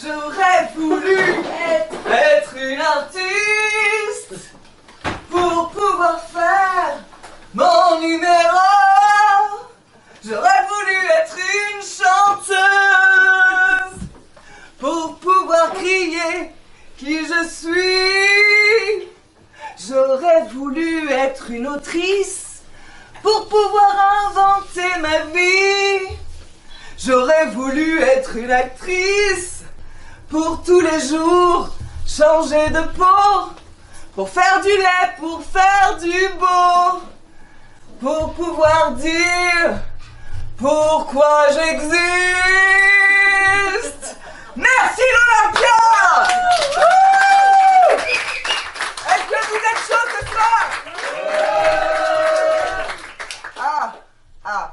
J'aurais voulu être une artiste pour pouvoir faire mon numéro. J'aurais voulu être une chanteuse pour pouvoir crier qui je suis. J'aurais voulu être une autrice pour pouvoir inventer ma vie. J'aurais voulu être une actrice pour tous les jours changer de peau, pour faire du lait, pour faire du beau, pour pouvoir dire pourquoi j'existe. Merci l'Olympia. Est-ce que vous êtes chaud ce soir?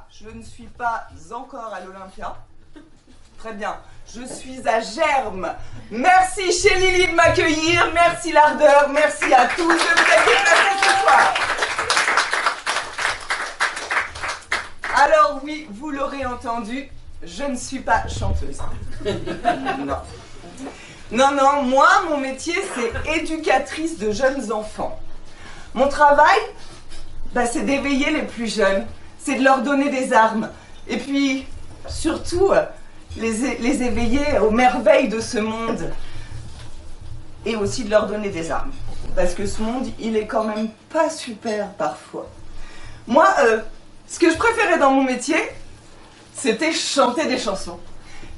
Je ne suis pas encore à l'Olympia. Très bien, je suis à Germe. Merci chez Lily de m'accueillir, merci l'Ardeur, merci à tous de vous être déplacés ce soir. Alors oui, vous l'aurez entendu, je ne suis pas chanteuse. Non. Non, moi, mon métier, c'est éducatrice de jeunes enfants. Mon travail, c'est d'éveiller les plus jeunes, c'est de leur donner des armes. Et puis, surtout, les éveiller aux merveilles de ce monde. Et aussi de leur donner des armes. Parce que ce monde, il est quand même pas super parfois. Moi, ce que je préférais dans mon métier, c'était chanter des chansons.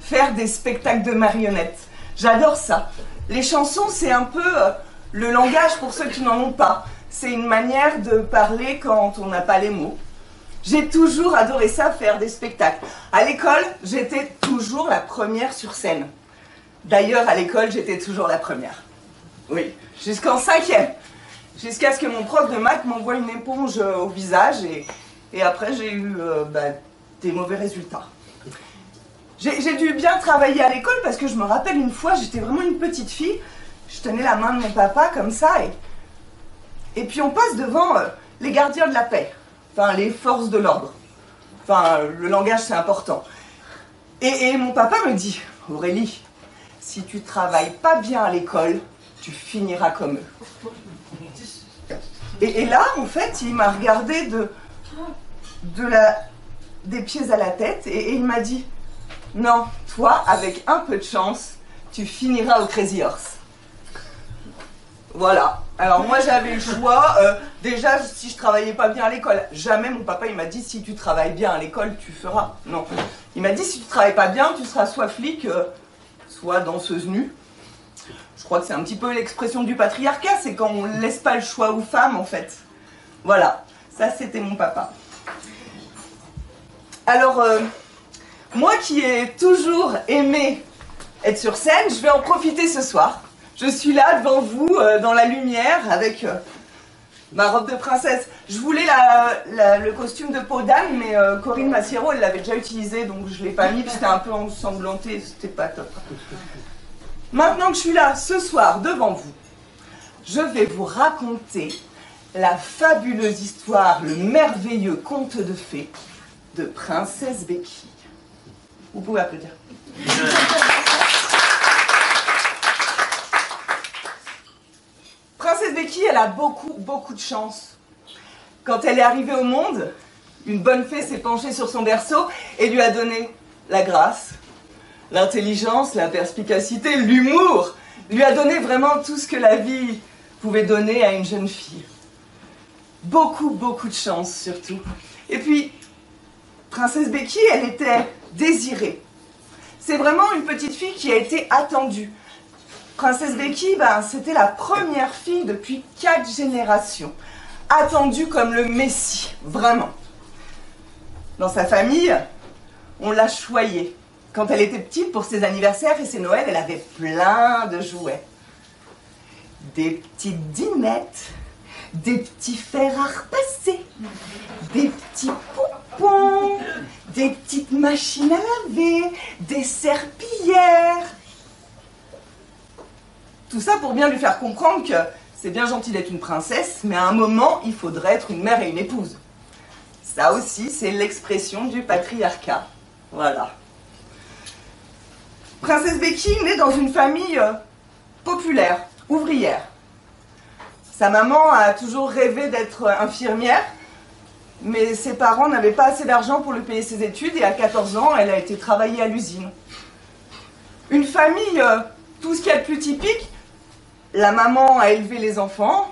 Faire des spectacles de marionnettes. J'adore ça. Les chansons, c'est un peu le langage pour ceux qui n'en ont pas. C'est une manière de parler quand on n'a pas les mots. J'ai toujours adoré ça, faire des spectacles. À l'école, j'étais toujours la première sur scène. D'ailleurs, à l'école, j'étais toujours la première. Oui, jusqu'en 5e. Jusqu'à ce que mon prof de maths m'envoie une éponge au visage et après, j'ai eu des mauvais résultats. J'ai dû bien travailler à l'école parce que je me rappelle une fois, j'étais vraiment une petite fille. Je tenais la main de mon papa comme ça et puis on passe devant les gardiens de la paix. Enfin, les forces de l'ordre. Enfin, le langage, c'est important. Et mon papa me dit, Aurélie, si tu travailles pas bien à l'école, tu finiras comme eux. Et là, en fait, il m'a regardé des pieds à la tête et il m'a dit, non, toi, avec un peu de chance, tu finiras au Crazy Horse. Voilà. Alors moi j'avais le choix, déjà si je travaillais pas bien à l'école, jamais mon papa il m'a dit si tu travailles bien à l'école tu feras, non. Il m'a dit si tu travailles pas bien tu seras soit flic, soit danseuse nue. Je crois que c'est un petit peu l'expression du patriarcat, c'est quand on laisse pas le choix aux femmes en fait. Voilà, ça c'était mon papa. Alors moi qui ai toujours aimé être sur scène, je vais en profiter ce soir. Je suis là devant vous, dans la lumière, avec ma robe de princesse. Je voulais le costume de peau d'âne, mais Corinne Massiero, elle l'avait déjà utilisé, donc je ne l'ai pas mis, puis c'était un peu ensanglanté, c'était pas top. Maintenant que je suis là, ce soir, devant vous, je vais vous raconter la fabuleuse histoire, le merveilleux conte de fées de Princesse Béquille. Vous pouvez applaudir. Princesse Béquille, elle a beaucoup de chance. Quand elle est arrivée au monde, une bonne fée s'est penchée sur son berceau et lui a donné la grâce, l'intelligence, la perspicacité, l'humour. Lui a donné vraiment tout ce que la vie pouvait donner à une jeune fille. Beaucoup de chance surtout. Et puis, Princesse Béquille, elle était désirée. C'est vraiment une petite fille qui a été attendue. Princesse Béquille, c'était la première fille depuis 4 générations, attendue comme le Messie, vraiment. Dans sa famille, on l'a choyée. Quand elle était petite, pour ses anniversaires et ses Noëls, elle avait plein de jouets. Des petites dinettes, des petits fers à repasser, des petits poupons, des petites machines à laver, des serpillères. Tout ça pour bien lui faire comprendre que c'est bien gentil d'être une princesse, mais à un moment, il faudrait être une mère et une épouse. Ça aussi, c'est l'expression du patriarcat. Voilà. Princesse Becky naît dans une famille populaire, ouvrière. Sa maman a toujours rêvé d'être infirmière, mais ses parents n'avaient pas assez d'argent pour lui payer ses études et à 14 ans, elle a été travailler à l'usine. Une famille, tout ce qu'il y a de plus typique, la maman a élevé les enfants,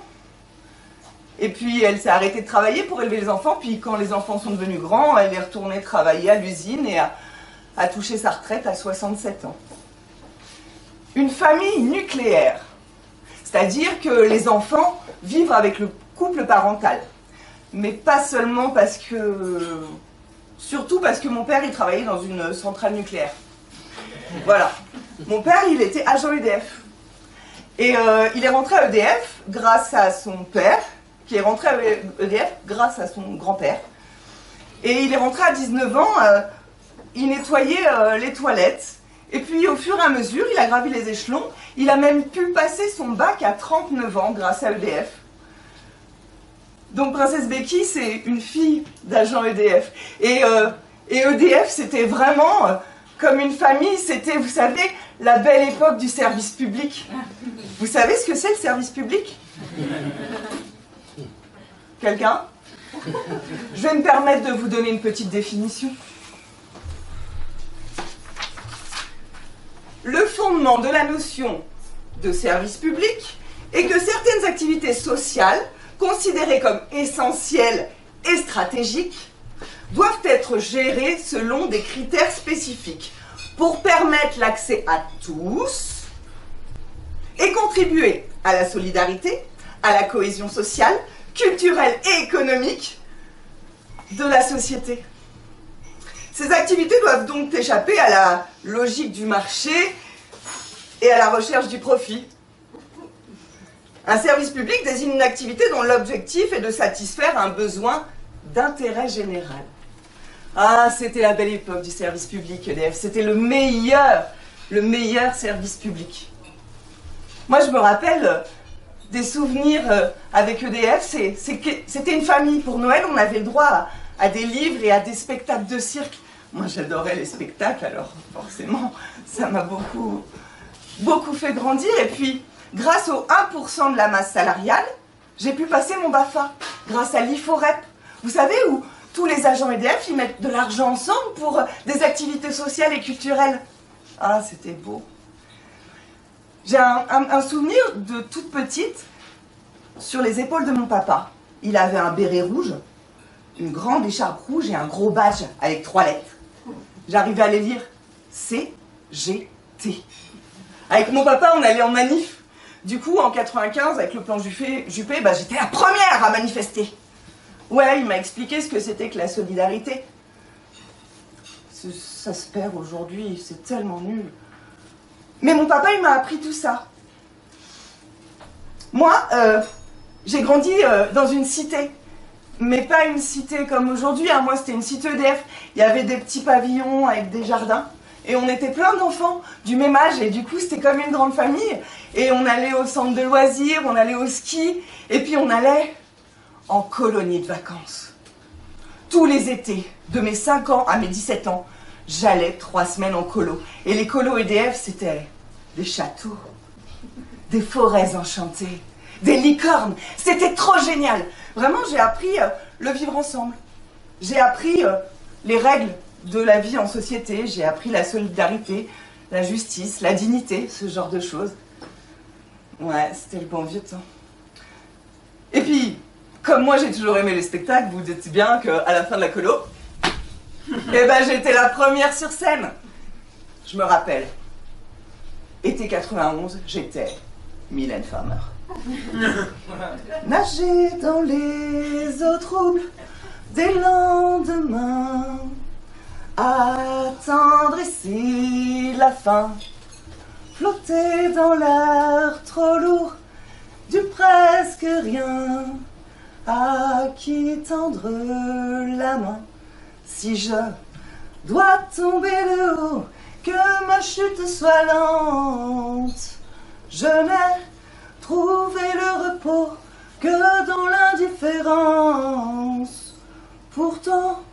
et puis elle s'est arrêtée de travailler pour élever les enfants, puis quand les enfants sont devenus grands, elle est retournée travailler à l'usine et a touché sa retraite à 67 ans. Une famille nucléaire, c'est-à-dire que les enfants vivent avec le couple parental. Mais pas seulement parce que... Surtout parce que mon père, il travaillait dans une centrale nucléaire. Voilà. Mon père, il était agent EDF. Et il est rentré à EDF grâce à son père, qui est rentré à EDF grâce à son grand-père. Et il est rentré à 19 ans, il nettoyait les toilettes. Et puis au fur et à mesure, il a gravi les échelons. Il a même pu passer son bac à 39 ans grâce à EDF. Donc Princesse Becky, c'est une fille d'agent EDF. Et EDF, c'était vraiment comme une famille. C'était, vous savez, la belle époque du service public. Vous savez ce que c'est le service public? Quelqu'un? Je vais me permettre de vous donner une petite définition. Le fondement de la notion de service public est que certaines activités sociales, considérées comme essentielles et stratégiques, doivent être gérées selon des critères spécifiques pour permettre l'accès à tous et contribuer à la solidarité, à la cohésion sociale, culturelle et économique de la société. Ces activités doivent donc échapper à la logique du marché et à la recherche du profit. Un service public désigne une activité dont l'objectif est de satisfaire un besoin d'intérêt général. Ah, c'était la belle époque du service public, EDF. C'était le meilleur service public. Moi, je me rappelle des souvenirs avec EDF. C'était une famille. Pour Noël, on avait le droit à des livres et à des spectacles de cirque. Moi, j'adorais les spectacles, alors forcément, ça m'a beaucoup fait grandir. Et puis, grâce au 1% de la masse salariale, j'ai pu passer mon BAFA, grâce à l'IFOREP. Vous savez, où tous les agents EDF, ils mettent de l'argent ensemble pour des activités sociales et culturelles. Ah, c'était beau. J'ai un souvenir de toute petite sur les épaules de mon papa. Il avait un béret rouge, une grande écharpe rouge et un gros badge avec 3 lettres. J'arrivais à les lire. CGT. Avec mon papa, on allait en manif. Du coup, en 95, avec le plan Juppé, j'étais la première à manifester. Ouais, il m'a expliqué ce que c'était que la solidarité. Ça se perd aujourd'hui, c'est tellement nul. Mais mon papa, il m'a appris tout ça. Moi, j'ai grandi dans une cité. Mais pas une cité comme aujourd'hui, hein. Moi, c'était une cité EDF. Il y avait des petits pavillons avec des jardins. Et on était plein d'enfants du même âge. Et du coup, c'était comme une grande famille. Et on allait au centre de loisirs, on allait au ski. Et puis, on allait en colonie de vacances. Tous les étés, de mes 5 ans à mes 17 ans, j'allais 3 semaines en colo. Et les colos EDF, c'était des châteaux, des forêts enchantées, des licornes. C'était trop génial. Vraiment, j'ai appris le vivre ensemble. J'ai appris les règles de la vie en société. J'ai appris la solidarité, la justice, la dignité, ce genre de choses. Ouais, c'était le bon vieux temps. Et puis, comme moi j'ai toujours aimé les spectacles, vous dites bien qu'à la fin de la colo, j'étais la première sur scène. Je me rappelle, été 91, j'étais Mylène Farmer. Nager dans les eaux troubles des lendemains, attendre ici la fin, flotter dans l'air trop lourd du presque rien, à qui tendre la main si je dois tomber de haut, que ma chute soit lente. Je n'ai trouvé le repos que dans l'indifférence. Pourtant,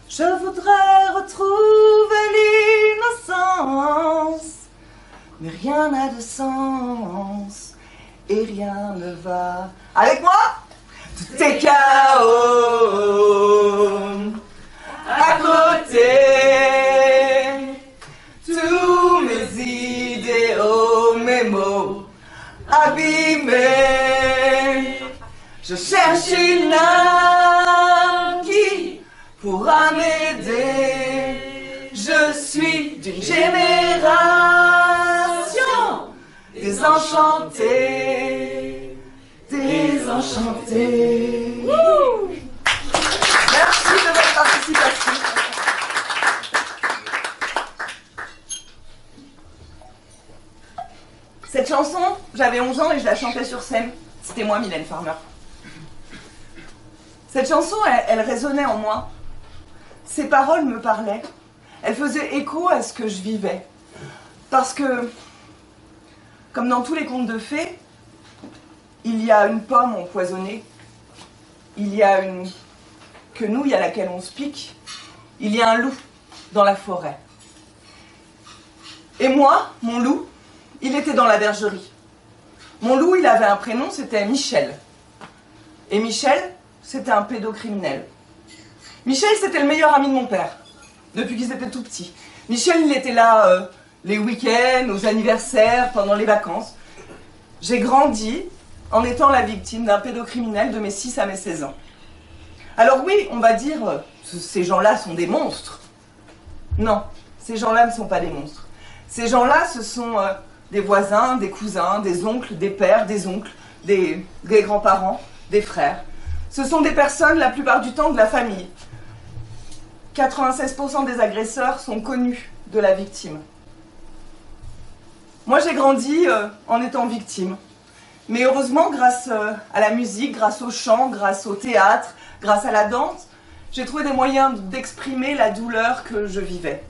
je voudrais retrouver l'innocence. rien n'a de sens et rien ne va. Avec moi? Tout est chaos à côté. Tous mes idéaux, mes mots abîmés. Je cherche une âme qui pourra m'aider. Je suis d'une génération désenchantée, désenchantée. Merci de votre participation. Cette chanson, j'avais 11 ans et je la chantais sur scène. C'était moi, Mylène Farmer. Cette chanson, elle résonnait en moi. Ses paroles me parlaient. Elles faisaient écho à ce que je vivais. Parce que, comme dans tous les contes de fées, il y a une pomme empoisonnée. Il y a une quenouille à laquelle on se pique. Il y a un loup dans la forêt. Et moi, mon loup, il était dans la bergerie. Mon loup, il avait un prénom, c'était Michel. Et Michel, c'était un pédocriminel. Michel, c'était le meilleur ami de mon père, depuis qu'ils étaient tout petits. Michel, il était là les week-ends, aux anniversaires, pendant les vacances. J'ai grandi en étant la victime d'un pédocriminel de mes 6 à mes 16 ans. Alors oui, on va dire, ces gens-là sont des monstres. Non, ces gens-là ne sont pas des monstres. Ces gens-là, ce sont des voisins, des cousins, des oncles, des pères, des oncles, des grands-parents, des frères. Ce sont des personnes, la plupart du temps, de la famille. 96% des agresseurs sont connus de la victime. Moi, j'ai grandi en étant victime. Mais heureusement, grâce à la musique, grâce au chant, grâce au théâtre, grâce à la danse, j'ai trouvé des moyens d'exprimer la douleur que je vivais.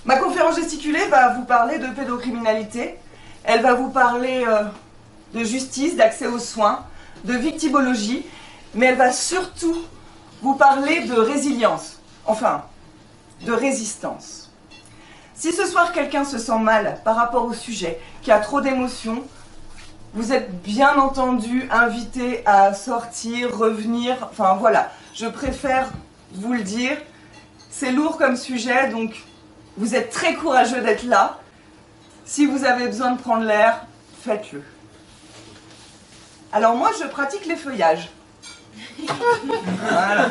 Ma conférence gesticulée va vous parler de pédocriminalité. Elle va vous parler de justice, d'accès aux soins, de victimologie, mais elle va surtout vous parler de résilience, enfin, de résistance. Si ce soir quelqu'un se sent mal par rapport au sujet, qui a trop d'émotions, vous êtes bien entendu invité à sortir, revenir, enfin voilà, je préfère vous le dire, c'est lourd comme sujet, donc vous êtes très courageux d'être là. Si vous avez besoin de prendre l'air, faites-le. Alors moi, je pratique les feuillages. Voilà.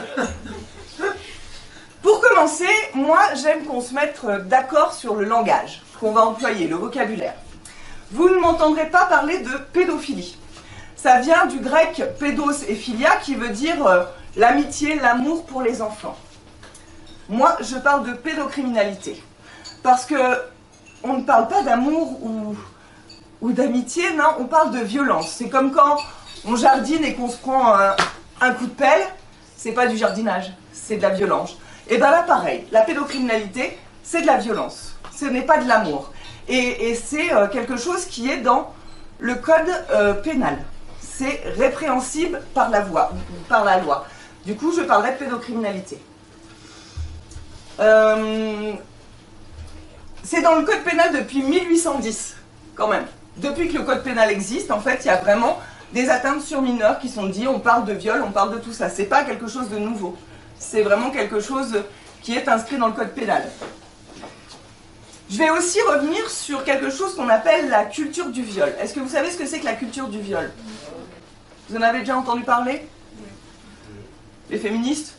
Pour commencer, moi, j'aime qu'on se mette d'accord sur le langage qu'on va employer, le vocabulaire. Vous ne m'entendrez pas parler de pédophilie. Ça vient du grec pédos et philia, qui veut dire l'amitié, l'amour pour les enfants. Moi, je parle de pédocriminalité. Parce que on ne parle pas d'amour ou d'amitié, non, on parle de violence. C'est comme quand on jardine et qu'on se prend un coup de pelle, c'est pas du jardinage, c'est de la violence. Et bien là, pareil, la pédocriminalité, c'est de la violence, ce n'est pas de l'amour. Et c'est quelque chose qui est dans le code pénal. C'est répréhensible par la loi. Du coup, je parlerai de pédocriminalité. C'est dans le code pénal depuis 1810, quand même. Depuis que le code pénal existe, en fait, il y a vraiment des atteintes sur mineurs qui sont dites, on parle de viol, on parle de tout ça. C'est pas quelque chose de nouveau. C'est vraiment quelque chose qui est inscrit dans le code pénal. Je vais aussi revenir sur quelque chose qu'on appelle la culture du viol. Est-ce que vous savez ce que c'est que la culture du viol? Vous en avez déjà entendu parler? Les féministes?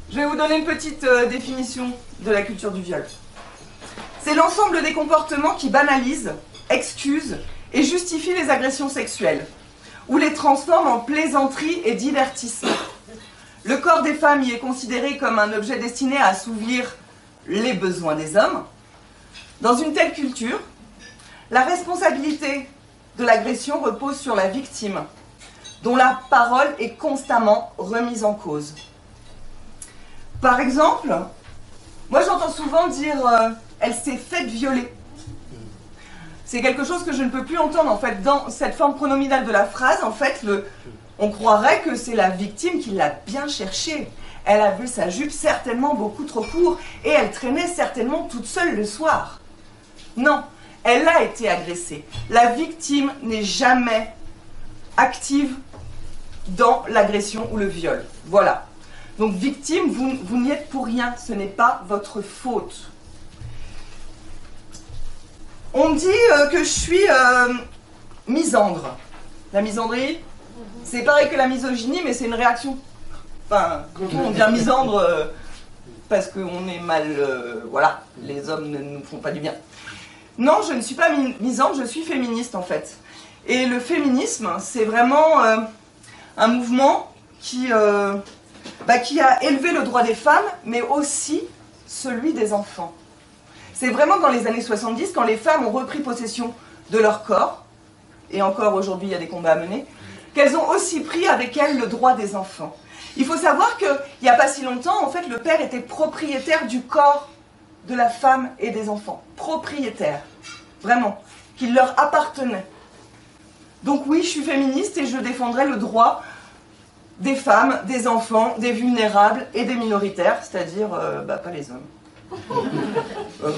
Je vais vous donner une petite définition de la culture du viol. C'est l'ensemble des comportements qui banalisent, excusent et justifient les agressions sexuelles, ou les transforment en plaisanterie et divertissement. Le corps des femmes y est considéré comme un objet destiné à assouvir les besoins des hommes. Dans une telle culture, la responsabilité de l'agression repose sur la victime, dont la parole est constamment remise en cause. Par exemple, moi j'entends souvent dire elle s'est faite violer. C'est quelque chose que je ne peux plus entendre en fait dans cette forme pronominale de la phrase. En fait, on croirait que c'est la victime qui l'a bien cherché. Elle avait sa jupe certainement beaucoup trop courte et elle traînait certainement toute seule le soir. Non, elle a été agressée. La victime n'est jamais active dans l'agression ou le viol. Voilà. Donc victime, vous n'y êtes pour rien, ce n'est pas votre faute. On dit que je suis misandre. La misandrie, c'est pareil que la misogynie, mais c'est une réaction. Enfin, on devient misandre parce qu'on est mal... voilà, les hommes ne nous font pas du bien. Non, je ne suis pas misandre, je suis féministe en fait. Et le féminisme, c'est vraiment un mouvement qui a élevé le droit des femmes, mais aussi celui des enfants. C'est vraiment dans les années 70, quand les femmes ont repris possession de leur corps, et encore aujourd'hui il y a des combats à mener, qu'elles ont aussi pris avec elles le droit des enfants. Il faut savoir qu'il n'y a pas si longtemps, en fait, le père était propriétaire du corps de la femme et des enfants. Propriétaire. Vraiment. Qu'il leur appartenait. Donc oui, je suis féministe et je défendrai le droit des femmes, des enfants, des vulnérables et des minoritaires, c'est-à-dire pas les hommes.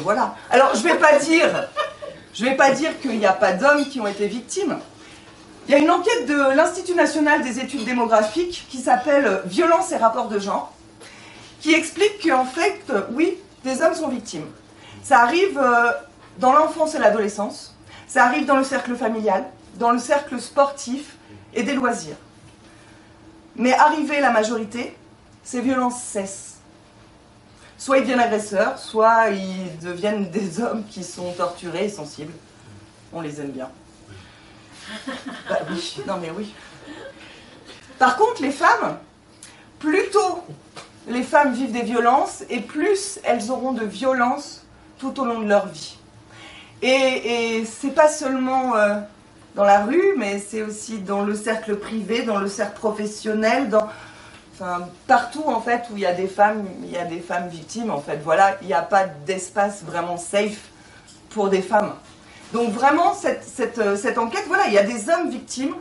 Voilà. Alors, je vais pas dire qu'il n'y a pas d'hommes qui ont été victimes. Il y a une enquête de l'Institut national des études démographiques qui s'appelle « Violence et rapports de genre » qui explique qu'en fait, oui, des hommes sont victimes. Ça arrive dans l'enfance et l'adolescence, ça arrive dans le cercle familial, dans le cercle sportif et des loisirs. Mais arrivé la majorité, ces violences cessent. Soit ils deviennent agresseurs, soit ils deviennent des hommes qui sont torturés et sensibles. On les aime bien. Bah oui, non mais oui. Par contre, les femmes, plus tôt les femmes vivent des violences, et plus elles auront de violences tout au long de leur vie. Et c'est pas seulement dans la rue, mais c'est aussi dans le cercle privé, dans le cercle professionnel, enfin, partout en fait où il y a des femmes victimes en fait. Voilà, il n'y a pas d'espace vraiment safe pour des femmes. Donc vraiment cette enquête, voilà, il y a des hommes victimes,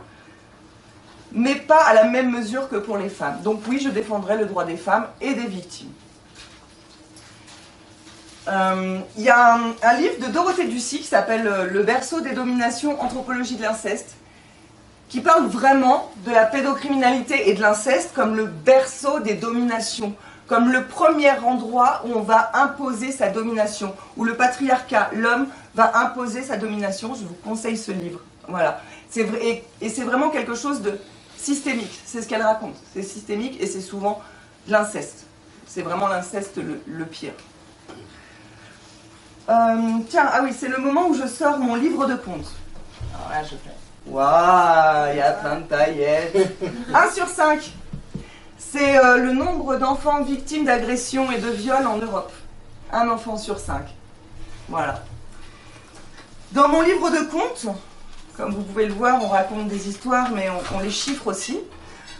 mais pas à la même mesure que pour les femmes. Donc oui, je défendrai le droit des femmes et des victimes. Il y a un livre de Dorothée Ducy qui s'appelle « Le berceau des dominations, anthropologie de l'inceste », qui parle vraiment de la pédocriminalité et de l'inceste comme le berceau des dominations, comme le premier endroit où on va imposer sa domination, où le patriarcat, l'homme, va imposer sa domination. Je vous conseille ce livre. Voilà. Et c'est vraiment quelque chose de systémique, c'est ce qu'elle raconte. C'est systémique et c'est souvent l'inceste. C'est vraiment l'inceste le pire. Tiens, ah oui, c'est le moment où je sors mon livre de contes. Alors là, je fais... Waouh, il y a plein de paillettes. 1 sur 5. C'est le nombre d'enfants victimes d'agressions et de viols en Europe. 1 enfant sur 5. Voilà. Dans mon livre de contes, comme vous pouvez le voir, on raconte des histoires, mais on les chiffre aussi.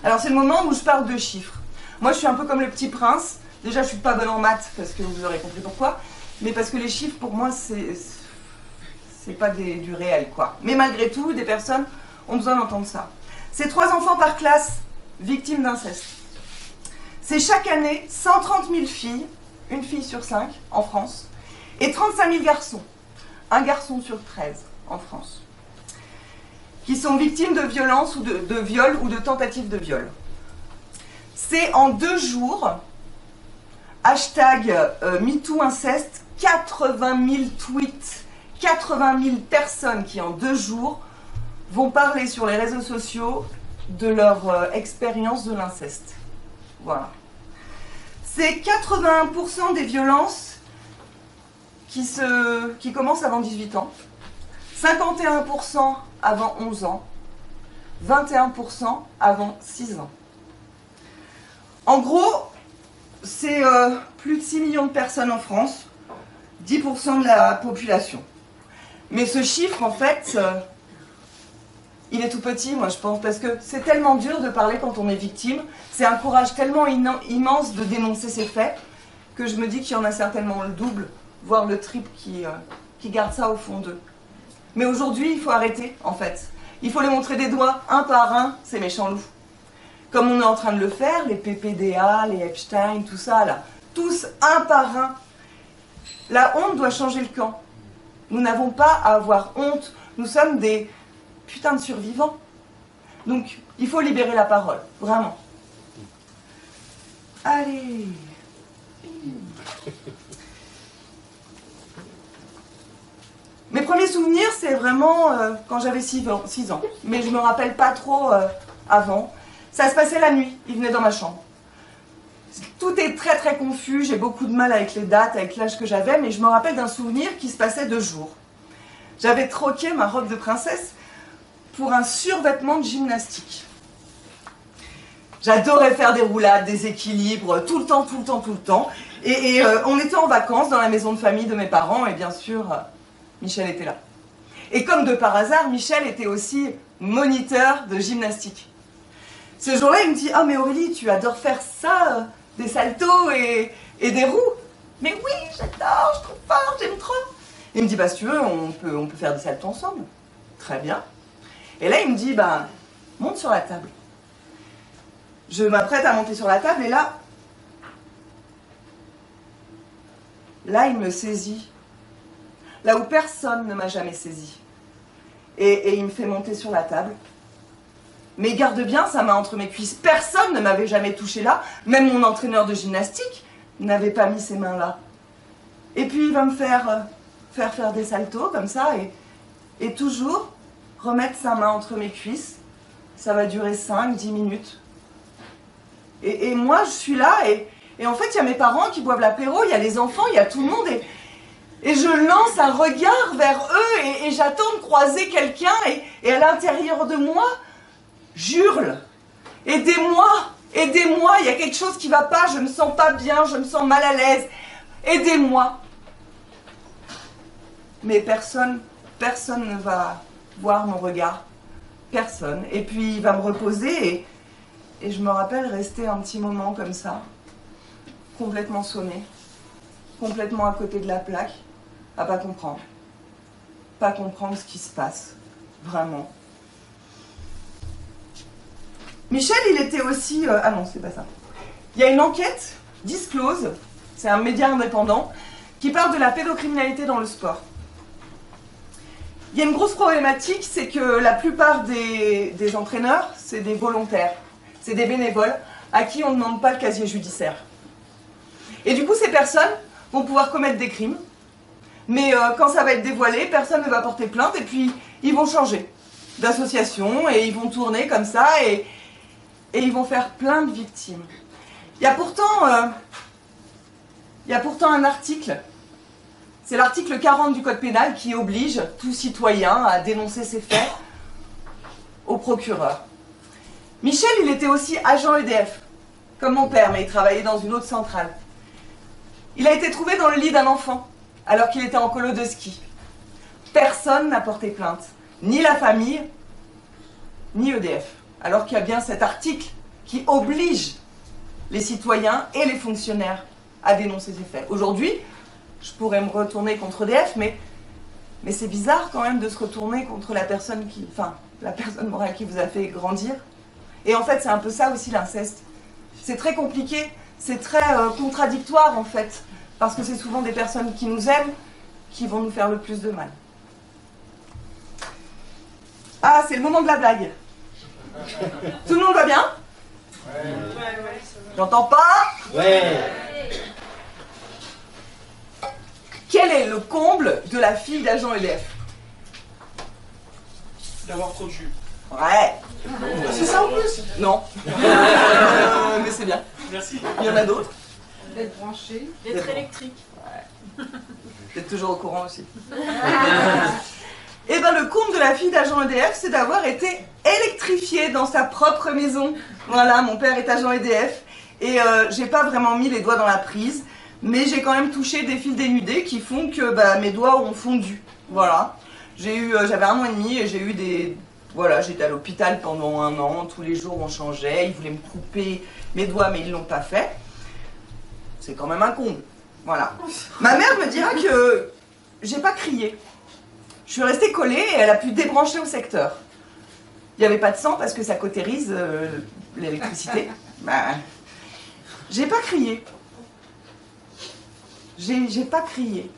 Alors c'est le moment où je parle de chiffres. Moi, je suis un peu comme le petit prince. Déjà, je suis pas bonne en maths, parce que vous aurez compris pourquoi. Mais parce que les chiffres, pour moi, c'est pas du réel, quoi. Mais malgré tout, des personnes ont besoin d'entendre ça. C'est 3 enfants par classe victimes d'inceste. C'est chaque année 130 000 filles, 1 fille sur 5 en France, et 35 000 garçons, 1 garçon sur 13 en France, qui sont victimes de violences ou de viols ou de tentatives de viol. C'est en 2 jours, hashtag MeTooInceste, 80 000 tweets, 80 000 personnes qui en 2 jours vont parler sur les réseaux sociaux de leur expérience de l'inceste. Voilà. C'est 81% des violences qui commencent avant 18 ans, 51% avant 11 ans, 21% avant 6 ans. En gros, c'est plus de 6 millions de personnes en France, 10% de la population. Mais ce chiffre, en fait, il est tout petit, moi je pense, parce que c'est tellement dur de parler quand on est victime, c'est un courage tellement immense de dénoncer ces faits, que je me dis qu'il y en a certainement le double, voire le triple qui gardent ça au fond d'eux. Mais aujourd'hui, il faut arrêter, en fait. Il faut les montrer des doigts, un par un, ces méchants loups. comme on est en train de le faire, les PPDA, les Epstein, tout ça, là, tous un par un. La honte doit changer le camp. Nous n'avons pas à avoir honte. Nous sommes des putains de survivants. Donc, il faut libérer la parole, vraiment. Allez. Mes premiers souvenirs, c'est vraiment quand j'avais 6 ans. Mais je ne me rappelle pas trop avant. Ça se passait la nuit, il venait dans ma chambre. Tout est très très confus, j'ai beaucoup de mal avec les dates, avec l'âge que j'avais, mais je me rappelle d'un souvenir qui se passait 2 jours. J'avais troqué ma robe de princesse pour un survêtement de gymnastique. J'adorais faire des roulades, des équilibres, tout le temps. Et on était en vacances dans la maison de famille de mes parents, et bien sûr, Michel était là. Et comme de par hasard, Michel était aussi moniteur de gymnastique. Ce jour-là, il me dit « Ah, mais Aurélie, tu adores faire ça, des saltos et des roues !» « Mais oui, j'adore, je trouve fort, j'aime trop !» Il me dit « Bah, si tu veux, on peut faire des saltos ensemble. » Très bien. Et là, il me dit « Bah, monte sur la table. » Je m'apprête à monter sur la table, et là, il me saisit. Là où personne ne m'a jamais saisi. Et il me fait monter sur la table. Mais garde bien sa main entre mes cuisses. Personne ne m'avait jamais touché là. Même mon entraîneur de gymnastique n'avait pas mis ses mains là. Et puis il va me faire des saltos comme ça. Et toujours remettre sa main entre mes cuisses. Ça va durer 5-10 minutes. Et moi je suis là. Et en fait il y a mes parents qui boivent l'apéro. Il y a les enfants, il y a tout le monde. Et je lance un regard vers eux. Et j'attends de croiser quelqu'un. Et à l'intérieur de moi... j'hurle, aidez-moi, aidez-moi, il y a quelque chose qui ne va pas, je me sens pas bien, je me sens mal à l'aise, aidez-moi. Mais personne ne va voir mon regard, personne. Et puis il va me reposer et je me rappelle rester un petit moment comme ça, complètement sonné, complètement à côté de la plaque, à pas comprendre ce qui se passe, vraiment. Michel, il était aussi... ah non, c'est pas ça. Il y a une enquête, Disclose, c'est un média indépendant, qui parle de la pédocriminalité dans le sport. Il y a une grosse problématique, c'est que la plupart des entraîneurs, c'est des volontaires, c'est des bénévoles, à qui on ne demande pas le casier judiciaire. Et du coup, ces personnes vont pouvoir commettre des crimes, mais quand ça va être dévoilé, personne ne va porter plainte, et puis ils vont changer d'association, et ils vont tourner comme ça, et ils vont faire plein de victimes. Il y a pourtant un article, c'est l'article 40 du Code pénal qui oblige tout citoyen à dénoncer ces faits au procureur. Michel, il était aussi agent EDF, comme mon père, mais il travaillait dans une autre centrale. Il a été trouvé dans le lit d'un enfant, alors qu'il était en colo de ski. Personne n'a porté plainte, ni la famille, ni EDF. Alors qu'il y a bien cet article qui oblige les citoyens et les fonctionnaires à dénoncer ces faits. Aujourd'hui, je pourrais me retourner contre EDF, mais c'est bizarre quand même de se retourner contre la personne morale qui vous a fait grandir. Et en fait, c'est un peu ça aussi l'inceste. C'est très compliqué, c'est très contradictoire en fait, parce que c'est souvent des personnes qui nous aiment qui vont nous faire le plus de mal. Ah, c'est le moment de la blague. Tout le monde va bien? Ouais. J'entends pas? Ouais. Quel est le comble de la fille d'agent EDF? D'avoir trop de jus. Ouais. C'est ça en plus? Non. Mais c'est bien. Merci. Il y en a d'autres? D'être branché. D'être électrique. Ouais. D'être toujours au courant aussi. Et bien le comble de la fille d'agent EDF, c'est d'avoir été électrifiée dans sa propre maison. Voilà, mon père est agent EDF et j'ai pas vraiment mis les doigts dans la prise, mais j'ai quand même touché des fils dénudés qui font que mes doigts ont fondu. Voilà. J'avais 1 an et demi et j'ai eu des... Voilà, j'étais à l'hôpital pendant 1 an, tous les jours on changeait, ils voulaient me couper mes doigts mais ils l'ont pas fait. C'est quand même un comble. Voilà. Ma mère me dira que j'ai pas crié. Je suis restée collée et elle a pu débrancher au secteur. Il n'y avait pas de sang parce que ça cautérise l'électricité, bah, j'ai pas crié. J'ai pas crié.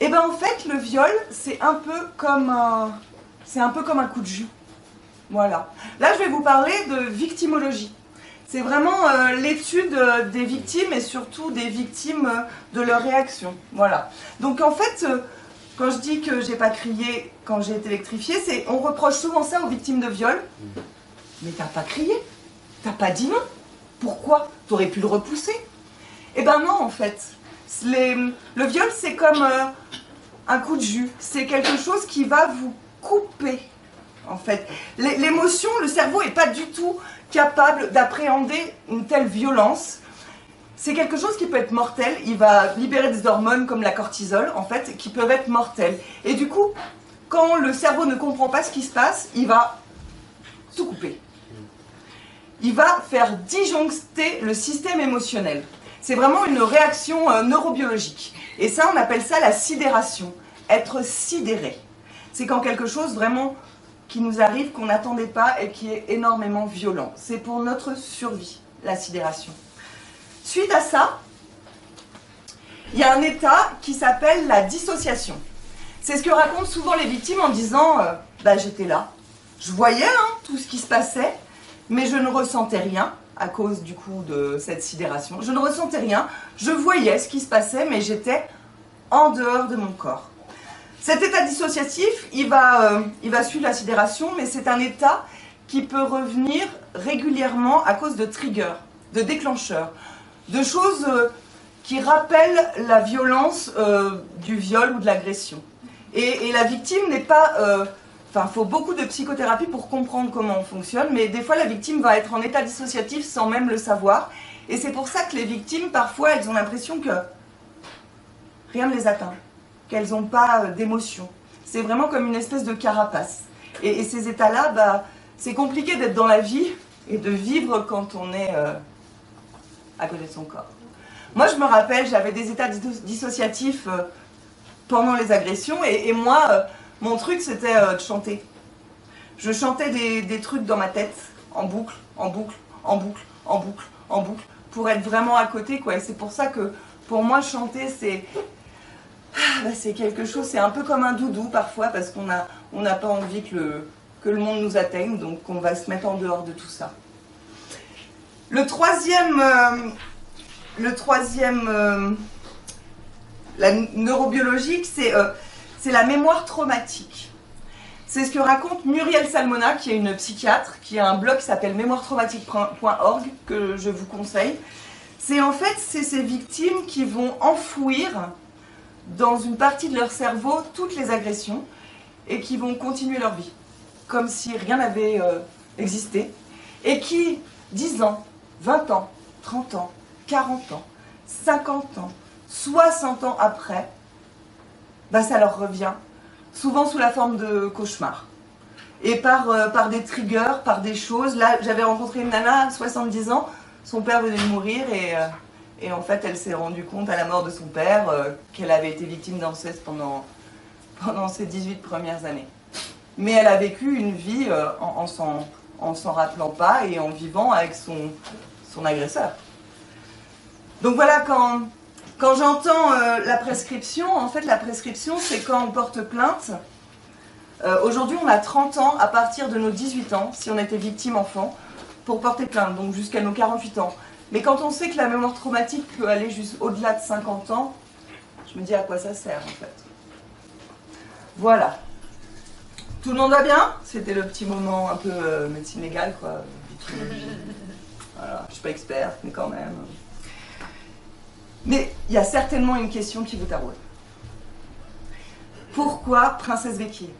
Et ben en fait, le viol, c'est un peu comme un coup de jus. Voilà. Là, je vais vous parler de victimologie. C'est vraiment l'étude des victimes et surtout des victimes de leurs réactions. Voilà. Donc en fait, quand je dis que j'ai pas crié quand j'ai été électrifiée, on reproche souvent ça aux victimes de viol. Mais t'as pas crié, t'as pas dit non. Pourquoi? T'aurais pu le repousser. Eh ben non, en fait. Le viol, c'est comme un coup de jus. C'est quelque chose qui va vous couper, en fait. L'émotion, le cerveau n'est pas du tout capable d'appréhender une telle violence. C'est quelque chose qui peut être mortel. Il va libérer des hormones comme la cortisol, en fait, qui peuvent être mortelles. Et du coup, quand le cerveau ne comprend pas ce qui se passe, il va tout couper. Il va faire disjoncter le système émotionnel. C'est vraiment une réaction neurobiologique. Et ça, on appelle ça la sidération. Être sidéré. C'est quand quelque chose vraiment qui nous arrive, qu'on n'attendait pas et qui est énormément violent. C'est pour notre survie, la sidération. Suite à ça, il y a un état qui s'appelle la dissociation. C'est ce que racontent souvent les victimes en disant bah, j'étais là, je voyais tout ce qui se passait, mais je ne ressentais rien à cause du coup de cette sidération. Je ne ressentais rien, je voyais ce qui se passait, mais j'étais en dehors de mon corps. Cet état dissociatif, il va suivre la sidération, mais c'est un état qui peut revenir régulièrement à cause de triggers, de déclencheurs, de choses qui rappellent la violence du viol ou de l'agression. Et la victime n'est pas... Enfin, il faut beaucoup de psychothérapie pour comprendre comment on fonctionne, mais des fois la victime va être en état dissociatif sans même le savoir. Et c'est pour ça que les victimes, parfois, elles ont l'impression que rien ne les atteint, qu'elles n'ont pas d'émotion. C'est vraiment comme une espèce de carapace. Et ces états-là, bah, c'est compliqué d'être dans la vie et de vivre quand on est à côté de son corps. Moi, je me rappelle, j'avais des états dissociatifs pendant les agressions, et moi... mon truc, c'était de chanter. Je chantais des trucs dans ma tête, en boucle, en boucle, en boucle, en boucle, en boucle, pour être vraiment à côté, quoi. Et c'est pour ça que, pour moi, chanter, c'est quelque chose, c'est un peu comme un doudou, parfois, parce qu'on n'a pas envie que le monde nous atteigne, donc on va se mettre en dehors de tout ça. La neurobiologique, c'est la mémoire traumatique. C'est ce que raconte Muriel Salmona, qui est une psychiatre, qui a un blog qui s'appelle mémoiretraumatique.org, que je vous conseille. C'est ces victimes qui vont enfouir dans une partie de leur cerveau toutes les agressions et qui vont continuer leur vie, comme si rien n'avait existé, et qui, 10 ans, 20 ans, 30 ans, 40 ans, 50 ans, 60 ans après, bah, ça leur revient, souvent sous la forme de cauchemars. Et par des triggers, par des choses. Là, j'avais rencontré une nana à 70 ans, son père venait de mourir, et en fait, elle s'est rendue compte à la mort de son père qu'elle avait été victime d'inceste pendant ses 18 premières années. Mais elle a vécu une vie en s'en rappelant pas et en vivant avec son agresseur. Donc voilà, quand j'entends la prescription, en fait la prescription c'est quand on porte plainte. Aujourd'hui on a 30 ans à partir de nos 18 ans, si on était victime enfant, pour porter plainte, donc jusqu'à nos 48 ans. Mais quand on sait que la mémoire traumatique peut aller au-delà de 50 ans, je me dis à quoi ça sert en fait. Voilà. Tout le monde va bien? C'était le petit moment un peu médecine légale quoi. Voilà, je suis pas experte, mais quand même... Mais il y a certainement une question qui vous taraude. Pourquoi Princesse Béquille?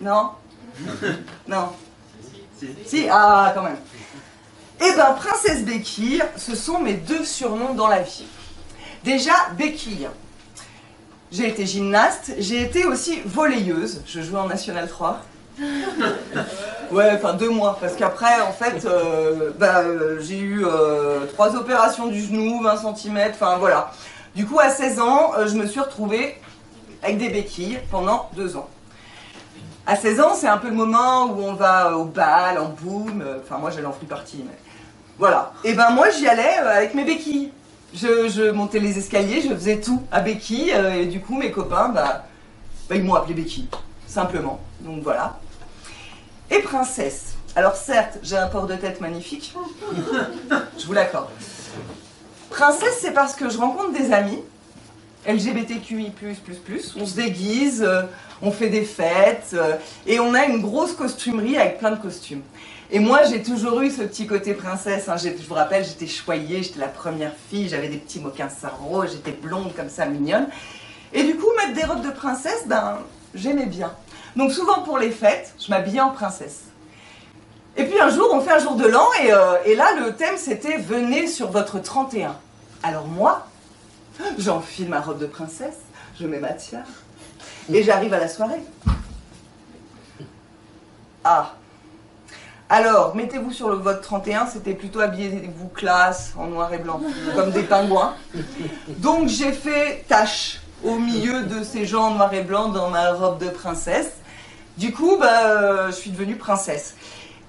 Non? Non? Si, ah, quand même. Eh ben, Princesse Béquille, ce sont mes 2 surnoms dans la vie. Déjà, Béquille. J'ai été gymnaste, j'ai été aussi volleyeuse. Je jouais en National 3. Ouais, enfin 2 mois, parce qu'après, en fait, j'ai eu 3 opérations du genou, 20 cm, enfin voilà. Du coup, à 16 ans, je me suis retrouvée avec des béquilles pendant 2 ans. À 16 ans, c'est un peu le moment où on va au bal, en boum. Enfin, moi, j'allais en free party, mais... Voilà. Et ben moi, j'y allais avec mes béquilles. Je montais les escaliers, je faisais tout à béquilles. Et du coup, mes copains, ils m'ont appelé béquille, simplement. Donc voilà. Et princesse. Alors certes, j'ai un port de tête magnifique. Je vous l'accorde. Princesse, c'est parce que je rencontre des amis. LGBTQI++, on se déguise, on fait des fêtes, et on a une grosse costumerie avec plein de costumes. Et moi, j'ai toujours eu ce petit côté princesse, hein. Je vous rappelle, j'étais choyée, j'étais la première fille, j'avais des petits mocassins roses, j'étais blonde comme ça, mignonne. Et du coup, mettre des robes de princesse, j'aimais bien. Donc souvent pour les fêtes, je m'habillais en princesse. Et puis un jour, on fait un jour de l'an, et là, le thème, c'était « Venez sur votre 31 ». Alors moi, j'enfile ma robe de princesse, je mets ma tiare, et j'arrive à la soirée. Ah. Alors, mettez-vous sur le vote 31, c'était plutôt habillez-vous classe, en noir et blanc, comme des pingouins. Donc j'ai fait tâche au milieu de ces gens en noir et blanc dans ma robe de princesse. Du coup, je suis devenue princesse.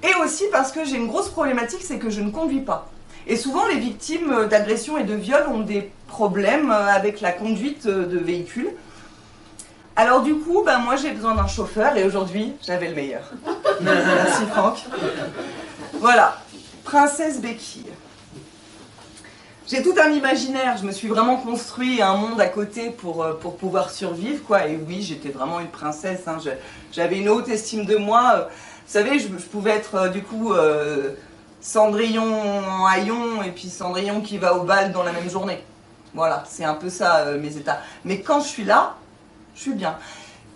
Et aussi parce que j'ai une grosse problématique, c'est que je ne conduis pas. Et souvent, les victimes d'agressions et de viols ont des problèmes avec la conduite de véhicules. Alors du coup, moi j'ai besoin d'un chauffeur et aujourd'hui, j'avais le meilleur. Merci Franck. Voilà, princesse béquille. J'ai tout un imaginaire, je me suis vraiment construit un monde à côté pour pouvoir survivre, quoi. Et oui, j'étais vraiment une princesse, hein. J'avais une haute estime de moi. Vous savez, je pouvais être du coup Cendrillon en haillon et puis Cendrillon qui va au bal dans la même journée. Voilà, c'est un peu ça mes états. Mais quand je suis là, je suis bien.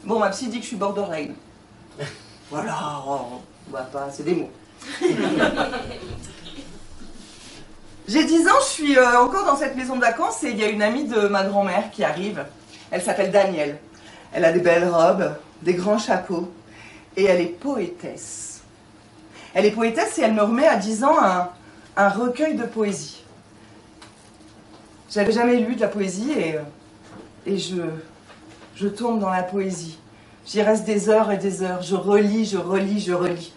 Bon, ma psy dit que je suis borderline. Voilà, on va pas, c'est des mots. J'ai 10 ans, je suis encore dans cette maison de vacances et il y a une amie de ma grand-mère qui arrive. Elle s'appelle Danielle. Elle a des belles robes, des grands chapeaux et elle est poétesse. Elle est poétesse et elle me remet à 10 ans un recueil de poésie. J'avais jamais lu de la poésie et je tourne dans la poésie. J'y reste des heures et des heures. Je relis, je relis, je relis.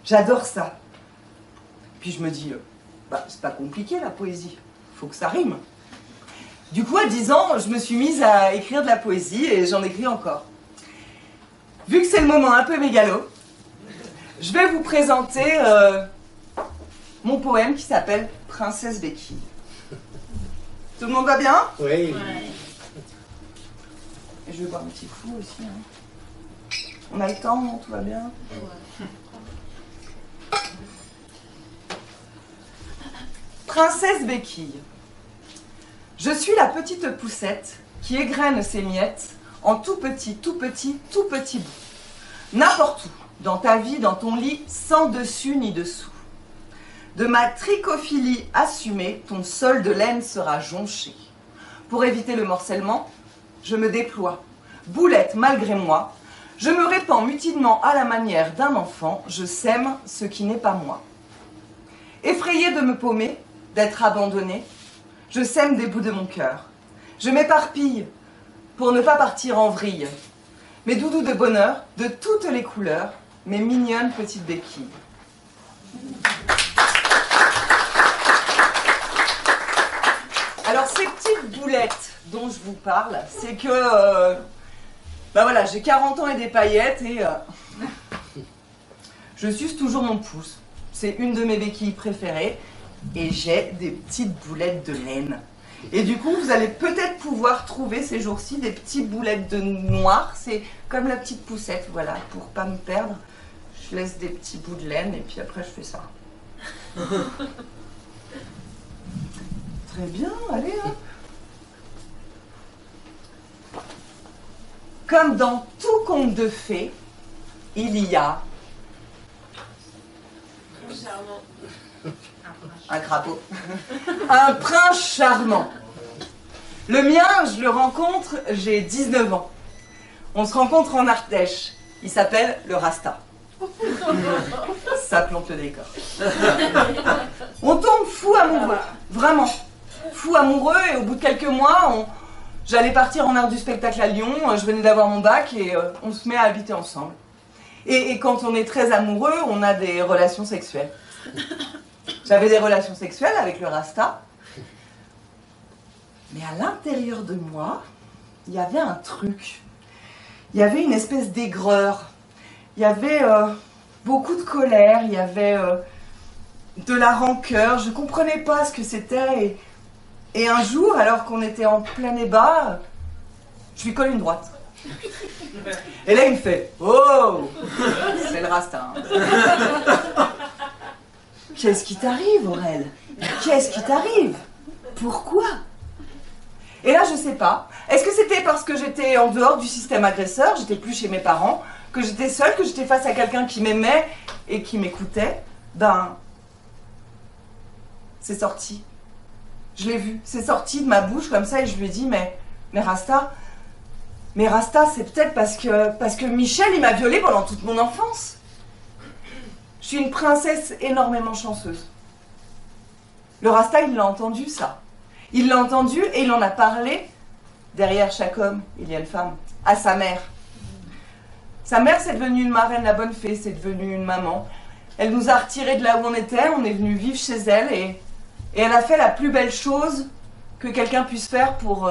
J'adore ça. Puis je me dis, c'est pas compliqué la poésie. Faut que ça rime. Du coup, à 10 ans, je me suis mise à écrire de la poésie et j'en écris encore. Vu que c'est le moment un peu mégalo, je vais vous présenter mon poème qui s'appelle Princesse Béquille. Tout le monde va bien? Oui. Et je vais boire un petit coup aussi. Hein. On a le temps, tout va bien? Princesse Béquille. Je suis la petite poussette qui égrène ses miettes en tout petit bout. N'importe où, dans ta vie, dans ton lit, sans dessus ni dessous. De ma trichophilie assumée, ton sol de laine sera jonché. Pour éviter le morcellement, je me déploie. Boulette malgré moi, je me répands mutillement à la manière d'un enfant, je sème ce qui n'est pas moi. Effrayée de me paumer, d'être abandonnée, je sème des bouts de mon cœur. Je m'éparpille pour ne pas partir en vrille. Mes doudous de bonheur, de toutes les couleurs, mes mignonnes petites béquilles. Alors ces petites boulettes dont je vous parle, c'est que voilà, j'ai 40 ans et des paillettes et je suce toujours mon pouce. C'est une de mes béquilles préférées et j'ai des petites boulettes de laine. Et du coup, vous allez peut-être pouvoir trouver ces jours-ci des petites boulettes de noir. C'est comme la petite poussette, voilà, pour pas me perdre. Je laisse des petits bouts de laine et puis après je fais ça. Très bien, allez hein. Comme dans tout conte de fées, il y a un crapaud, un prince charmant. Le mien, je le rencontre, j'ai 19 ans. On se rencontre en Ardèche. Il s'appelle le Rasta. Ça plante le décor. On tombe fou amoureux, vraiment. Fou amoureux et au bout de quelques mois, j'allais partir en art du spectacle à Lyon, je venais d'avoir mon bac et on se met à habiter ensemble. Et quand on est très amoureux, on a des relations sexuelles. J'avais des relations sexuelles avec le Rasta. Mais à l'intérieur de moi, il y avait un truc. Il y avait une espèce d'aigreur. Il y avait beaucoup de colère. Il y avait de la rancœur. Je ne comprenais pas ce que c'était. Et un jour, alors qu'on était en plein ébat, je lui colle une droite. Et là, il me fait « Oh, c'est le Rasta. Hein. Qu'est-ce qui t'arrive, Aurel? Qu'est-ce qui t'arrive? Pourquoi ?» Et là, je sais pas. Est-ce que c'était parce que j'étais en dehors du système agresseur, j'étais plus chez mes parents, que j'étais seule, que j'étais face à quelqu'un qui m'aimait et qui m'écoutait? Ben, c'est sorti. Je l'ai vu. C'est sorti de ma bouche comme ça et je lui ai dit, mais Rasta, c'est peut-être parce que Michel, il m'a violée pendant toute mon enfance. Je suis une princesse énormément chanceuse. Le Rasta, il l'a entendu, ça. Il l'a entendu et il en a parlé. Derrière chaque homme, il y a une femme. À sa mère. Sa mère, c'est devenue une marraine, la bonne fée, c'est devenue une maman. Elle nous a retirés de là où on était, on est venu vivre chez elle et elle a fait la plus belle chose que quelqu'un puisse faire pour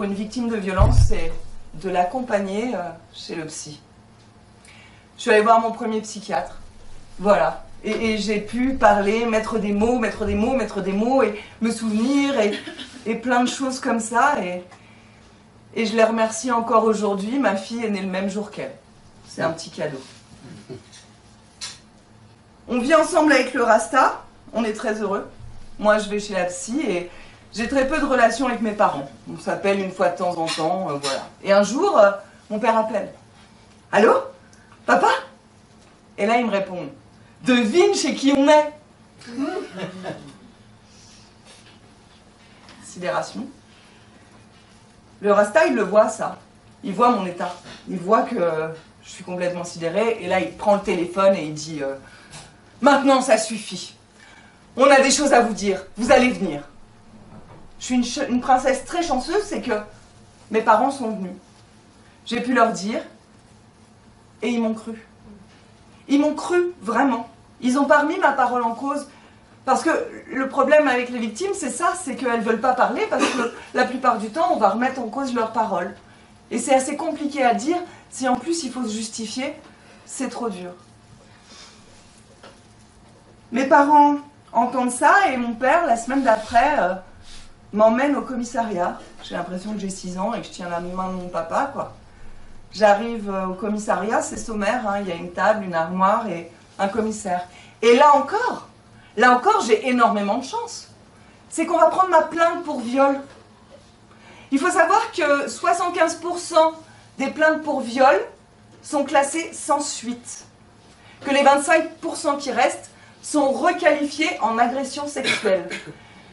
une victime de violence, c'est de l'accompagner chez le psy. Je suis allée voir mon premier psychiatre. Voilà. Et j'ai pu parler, mettre des mots, et me souvenir, et plein de choses comme ça. Et je les remercie encore aujourd'hui. Ma fille est née le même jour qu'elle. C'est un petit cadeau. On vit ensemble avec le Rasta. On est très heureux. Moi, je vais chez la psy et j'ai très peu de relations avec mes parents. On s'appelle une fois de temps en temps, voilà. Et un jour, mon père appelle. « Allô? Papa ?» Et là, il me répond. Devine chez qui on est. Sidération. Le Rasta, il le voit, ça. Il voit mon état. Il voit que je suis complètement sidérée. Et là, il prend le téléphone et il dit maintenant, ça suffit. On a des choses à vous dire. Vous allez venir. Je suis une princesse très chanceuse, c'est que mes parents sont venus. J'ai pu leur dire et ils m'ont cru. Ils m'ont cru, vraiment. Ils n'ont pas remis ma parole en cause. Parce que le problème avec les victimes, c'est ça, c'est qu'elles ne veulent pas parler parce que la plupart du temps, on va remettre en cause leur parole. Et c'est assez compliqué à dire. Si en plus il faut se justifier, c'est trop dur. Mes parents entendent ça et mon père, la semaine d'après, m'emmène au commissariat. J'ai l'impression que j'ai 6 ans et que je tiens la main de mon papa, quoi. J'arrive au commissariat, c'est sommaire, hein, il y a une table, une armoire et un commissaire. Et là encore, j'ai énormément de chance. C'est qu'on va prendre ma plainte pour viol. Il faut savoir que 75% des plaintes pour viol sont classées sans suite. Que les 25% qui restent sont requalifiés en agression sexuelle.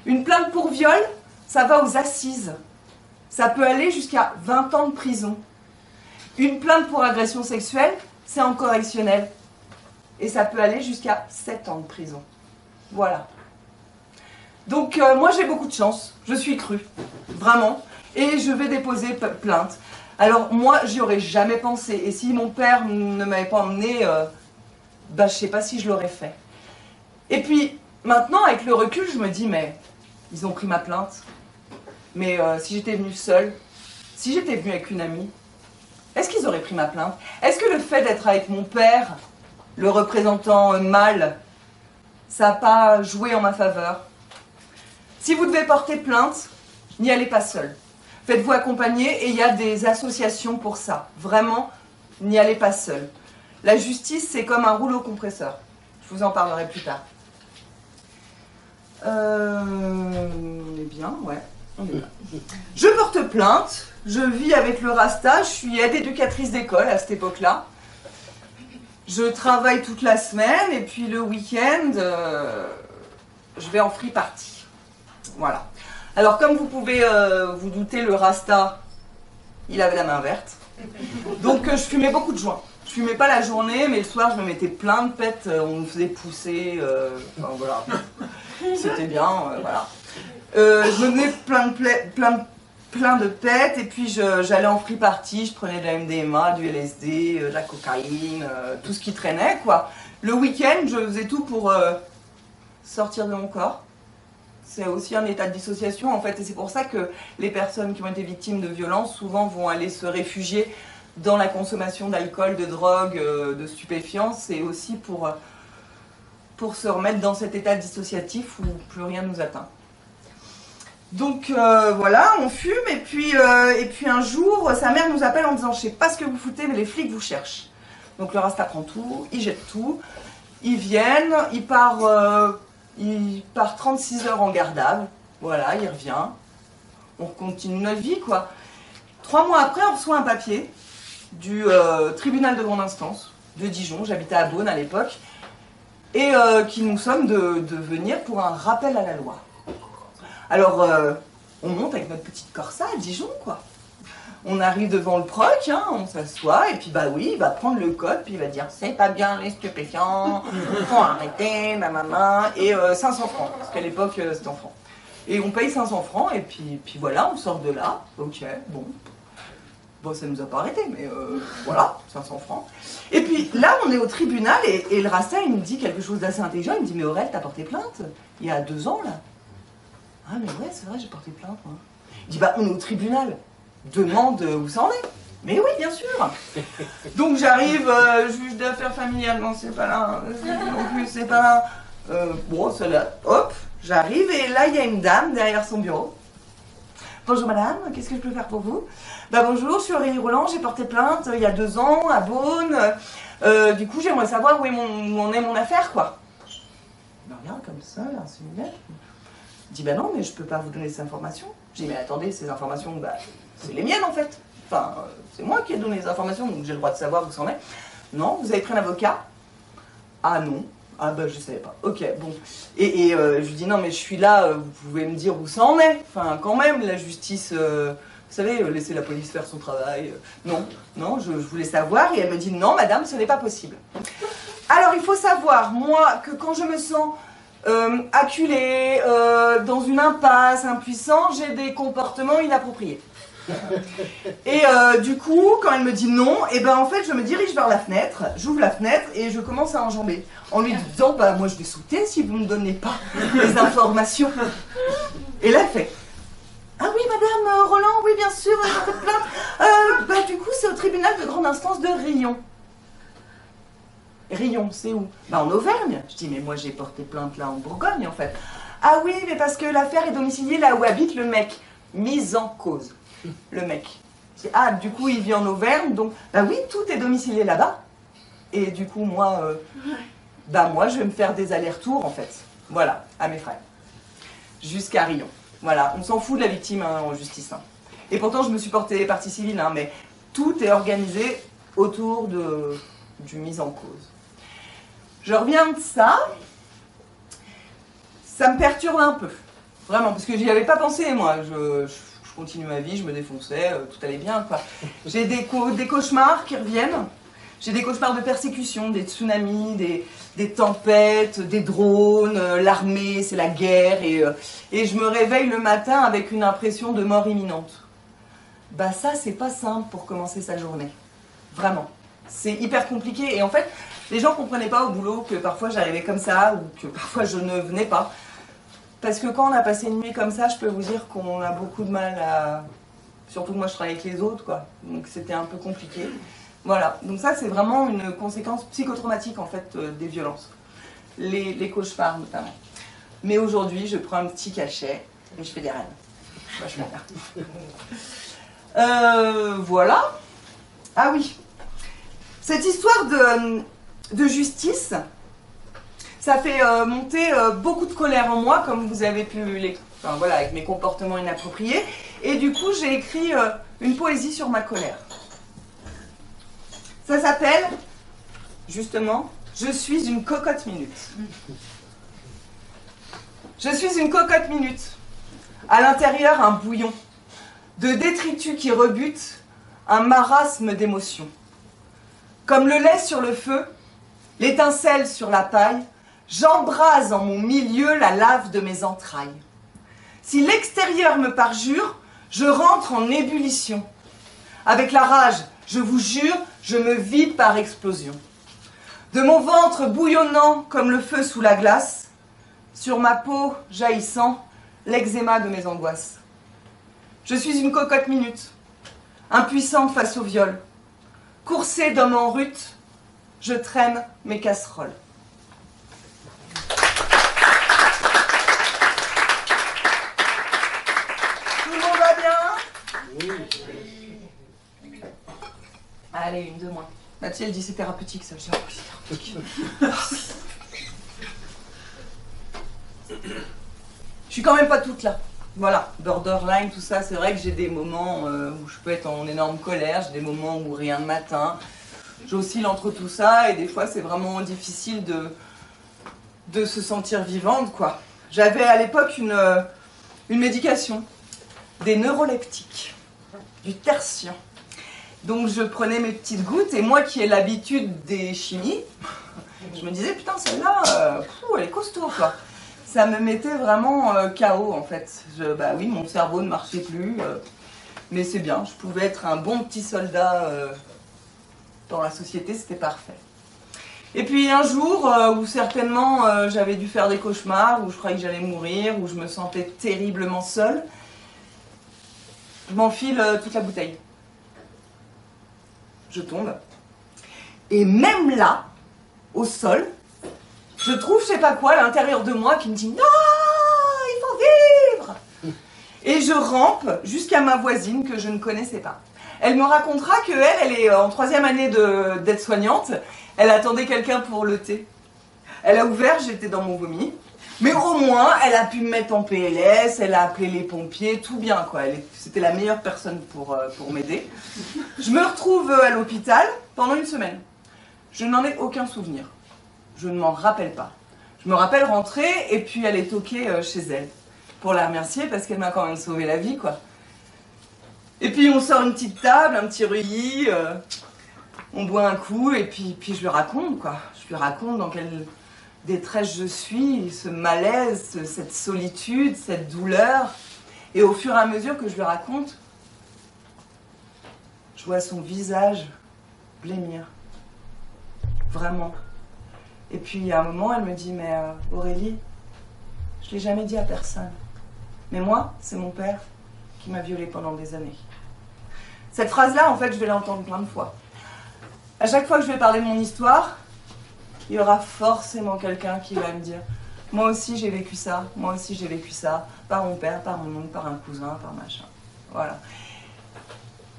Une plainte pour viol, ça va aux assises. Ça peut aller jusqu'à 20 ans de prison. Une plainte pour agression sexuelle, c'est en correctionnel. Et ça peut aller jusqu'à 7 ans de prison. Voilà. Donc moi j'ai beaucoup de chance. Je suis crue. Vraiment. Et je vais déposer plainte. Alors moi j'y aurais jamais pensé. Et si mon père ne m'avait pas emmené, je sais pas si je l'aurais fait. Et puis maintenant avec le recul je me dis mais ils ont pris ma plainte. Mais si j'étais venue seule, si j'étais venue avec une amie, est-ce qu'ils auraient pris ma plainte? Est-ce que le fait d'être avec mon père, le représentant mâle, ça n'a pas joué en ma faveur? Si vous devez porter plainte, n'y allez pas seul. Faites-vous accompagner et il y a des associations pour ça. Vraiment, n'y allez pas seul. La justice, c'est comme un rouleau compresseur. Je vous en parlerai plus tard. On est bien, ouais. On est là. Je porte plainte. Je vis avec le Rasta, je suis aide-éducatrice d'école à cette époque-là. Je travaille toute la semaine et puis le week-end, je vais en free party. Voilà. Alors comme vous pouvez vous douter, le Rasta, il avait la main verte. Donc je fumais beaucoup de joints. Je fumais pas la journée, mais le soir je me mettais plein de pets, on me faisait pousser, enfin voilà. C'était bien, voilà. Je me donnais plein plein de pets, et puis j'allais en free party, je prenais de la MDMA, du LSD, de la cocaïne, tout ce qui traînait, quoi. Le week-end, je faisais tout pour sortir de mon corps. C'est aussi un état de dissociation, en fait, et c'est pour ça que les personnes qui ont été victimes de violences, souvent vont aller se réfugier dans la consommation d'alcool, de drogue, de stupéfiants. C'est aussi pour se remettre dans cet état dissociatif où plus rien ne nous atteint. Donc voilà, on fume, et puis un jour, sa mère nous appelle en disant « Je sais pas ce que vous foutez, mais les flics vous cherchent ». Donc le Rasta prend tout, il jette tout, ils viennent, il part 36 heures en garde à vue, voilà, il revient, on continue notre vie, quoi. 3 mois après, on reçoit un papier du tribunal de grande instance de Dijon, j'habitais à Beaune à l'époque, et qui nous sommes de venir pour un rappel à la loi. Alors, on monte avec notre petite Corsa à Dijon, quoi. On arrive devant le proc, hein, on s'assoit, et puis bah oui, il va prendre le code, puis il va dire « C'est pas bien les stupéfiants, faut arrêter, maman », et 500 francs, parce qu'à l'époque, c'était en francs. Et on paye 500 francs, et puis voilà, on sort de là, ok, bon. Bon, ça nous a pas arrêté, mais voilà, 500 francs. Et puis là, on est au tribunal, et le Rasta, il me dit quelque chose d'assez intelligent, il me dit « Mais Aurel, t'as porté plainte il y a 2 ans, là ?» Ah mais ouais, c'est vrai, j'ai porté plainte, moi. Il dit, bah on est au tribunal, demande où ça en est. Mais oui, bien sûr. Donc j'arrive, juge d'affaires familiales, non c'est pas là, non plus c'est pas là. Bon, celle-là, hop, j'arrive, et là il y a une dame derrière son bureau. Bonjour madame, qu'est-ce que je peux faire pour vous? Bah bonjour, je suis Aurélie Roland, j'ai porté plainte il y a 2 ans à Beaune. Du coup j'aimerais savoir où en est mon affaire, quoi. Ben regarde comme ça, là, c'est une lettre. Je dis, bah non, mais je peux pas vous donner ces informations. Je dis, mais attendez, ces informations, bah, c'est les miennes en fait. Enfin, c'est moi qui ai donné les informations, donc j'ai le droit de savoir où ça en est. Non, vous avez pris un avocat? Ah non. Ah bah je savais pas. Ok, bon. Et je lui dis, non mais je suis là, vous pouvez me dire où ça en est. Enfin, quand même, la justice, vous savez, laisser la police faire son travail. Non, je voulais savoir. Et elle me dit, non madame, ce n'est pas possible. Alors il faut savoir, moi, que quand je me sens acculée, dans une impasse, impuissant, j'ai des comportements inappropriés. Et du coup, quand elle me dit non, et ben en fait je me dirige vers la fenêtre, j'ouvre la fenêtre et je commence à enjamber, en lui disant bah moi je vais sauter si vous ne me donnez pas les informations. Et là elle fait ah oui madame Roland, oui bien sûr, j'ai fait plainte. Bah du coup c'est au tribunal de grande instance de Riom. Riom, c'est où? Bah en Auvergne. Je dis mais moi j'ai porté plainte là en Bourgogne en fait. Ah oui mais parce que l'affaire est domiciliée là où habite le mec. Mise en cause. Le mec. Ah du coup il vit en Auvergne donc bah oui tout est domicilié là-bas. Et du coup moi bah moi je vais me faire des allers-retours en fait. Voilà, à mes frais. Jusqu'à Riom. Voilà, on s'en fout de la victime hein, en justice. Hein. Et pourtant je me suis portée partie civile hein, mais tout est organisé autour du mise en cause. Je reviens de ça, ça me perturbe un peu, vraiment, parce que j'y avais pas pensé, moi, je continue ma vie, je me défonçais, tout allait bien, quoi. J'ai des cauchemars qui reviennent, j'ai des cauchemars de persécution, des tsunamis, des tempêtes, des drones, l'armée, c'est la guerre, et je me réveille le matin avec une impression de mort imminente. Bah ça, c'est pas simple pour commencer sa journée, vraiment. C'est hyper compliqué, et en fait, les gens ne comprenaient pas au boulot que parfois j'arrivais comme ça ou que parfois je ne venais pas. Parce que quand on a passé une nuit comme ça, je peux vous dire qu'on a beaucoup de mal à... Surtout que moi je travaille avec les autres, quoi. Donc c'était un peu compliqué. Voilà, donc ça c'est vraiment une conséquence psychotraumatique en fait des violences. Les cauchemars notamment. Mais aujourd'hui, je prends un petit cachet et je fais des rêves. Vachement bien. Voilà. Ah oui. Cette histoire de justice, ça fait monter beaucoup de colère en moi, comme vous avez pu enfin, voilà, avec mes comportements inappropriés. Et du coup, j'ai écrit une poésie sur ma colère. Ça s'appelle, justement, « Je suis une cocotte minute ». Je suis une cocotte minute. À l'intérieur, un bouillon. De détritus qui rebutent, un marasme d'émotions. Comme le lait sur le feu, l'étincelle sur la paille, j'embrase en mon milieu la lave de mes entrailles. Si l'extérieur me parjure, Je rentre en ébullition. Avec la rage, je vous jure, je me vide par explosion. De mon ventre bouillonnant comme le feu sous la glace, sur ma peau jaillissant, l'eczéma de mes angoisses. Je suis une cocotte minute, impuissante face au viol. Coursée d'homme en rut, je traîne mes casseroles. Tout le monde va bien? Oui. Allez, une de moins. Mathieu, elle dit c'est thérapeutique, ça. Je dis, oh, c'est thérapeutique. Je suis quand même pas toute là. Voilà, borderline, tout ça, c'est vrai que j'ai des moments où je peux être en énorme colère, j'ai des moments où rien ne m'atteint. J'oscille entre tout ça et des fois c'est vraiment difficile de se sentir vivante, quoi. J'avais à l'époque une médication, des neuroleptiques, du tertian. Donc je prenais mes petites gouttes et moi qui ai l'habitude des chimies, je me disais putain celle-là, elle est costaud, quoi. Ça me mettait vraiment KO en fait. Bah oui, mon cerveau ne marchait plus, mais c'est bien, je pouvais être un bon petit soldat dans la société, c'était parfait. Et puis un jour où certainement j'avais dû faire des cauchemars, où je croyais que j'allais mourir, où je me sentais terriblement seule, je m'enfile toute la bouteille. Je tombe. Et même là, au sol, je trouve je sais pas quoi à l'intérieur de moi qui me dit « Non, il faut vivre !» Et je rampe jusqu'à ma voisine que je ne connaissais pas. Elle me racontera qu'elle est en 3e année d'aide-soignante. Elle attendait quelqu'un pour le thé. Elle a ouvert, j'étais dans mon vomi. Mais au moins, elle a pu me mettre en PLS, elle a appelé les pompiers, tout bien, quoi. C'était la meilleure personne pour m'aider. Je me retrouve à l'hôpital pendant une semaine. Je n'en ai aucun souvenir. Je ne m'en rappelle pas. Je me rappelle rentrer et puis aller toquer chez elle pour la remercier parce qu'elle m'a quand même sauvé la vie, quoi. Et puis on sort une petite table, un petit reuilly, on boit un coup et puis je lui raconte, quoi. Je lui raconte dans quelle détresse je suis, ce malaise, cette solitude, cette douleur. Et au fur et à mesure que je lui raconte, je vois son visage blêmir. Vraiment. Et puis à un moment, elle me dit « Mais Aurélie, je ne l'ai jamais dit à personne. Mais moi, c'est mon père qui m'a violée pendant des années. » Cette phrase-là, en fait, je vais l'entendre plein de fois. À chaque fois que je vais parler de mon histoire, il y aura forcément quelqu'un qui va me dire « Moi aussi, j'ai vécu ça. Moi aussi, j'ai vécu ça. Par mon père, par mon oncle, par un cousin, par machin. » Voilà.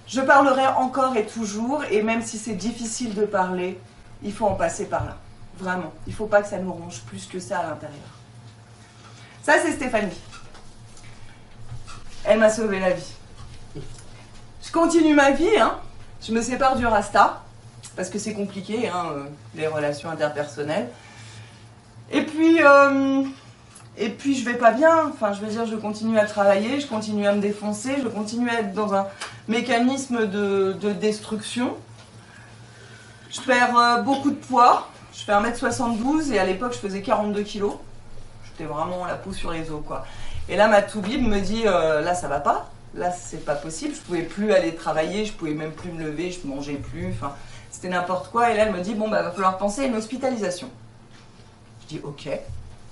Je parlerai encore et toujours, et même si c'est difficile de parler, il faut en passer par là. Vraiment. Il ne faut pas que ça nous ronge plus que ça à l'intérieur. Ça, c'est Stéphanie. Elle m'a sauvé la vie. Je continue ma vie, hein. Je me sépare du Rasta, parce que c'est compliqué, hein, les relations interpersonnelles. Et puis je vais pas bien. Enfin, je veux dire, je continue à travailler, je continue à me défoncer, je continue à être dans un mécanisme de destruction. Je perds beaucoup de poids. Je fais 1m72 et à l'époque, je faisais 42 kilos. J'étais vraiment la peau sur les os, quoi. Et là, ma toubib me dit, là, ça va pas. Là, c'est pas possible. Je pouvais plus aller travailler, je pouvais même plus me lever, je mangeais plus. Enfin, c'était n'importe quoi. Et là, elle me dit, bon, bah, va falloir penser à une hospitalisation. Je dis, ok,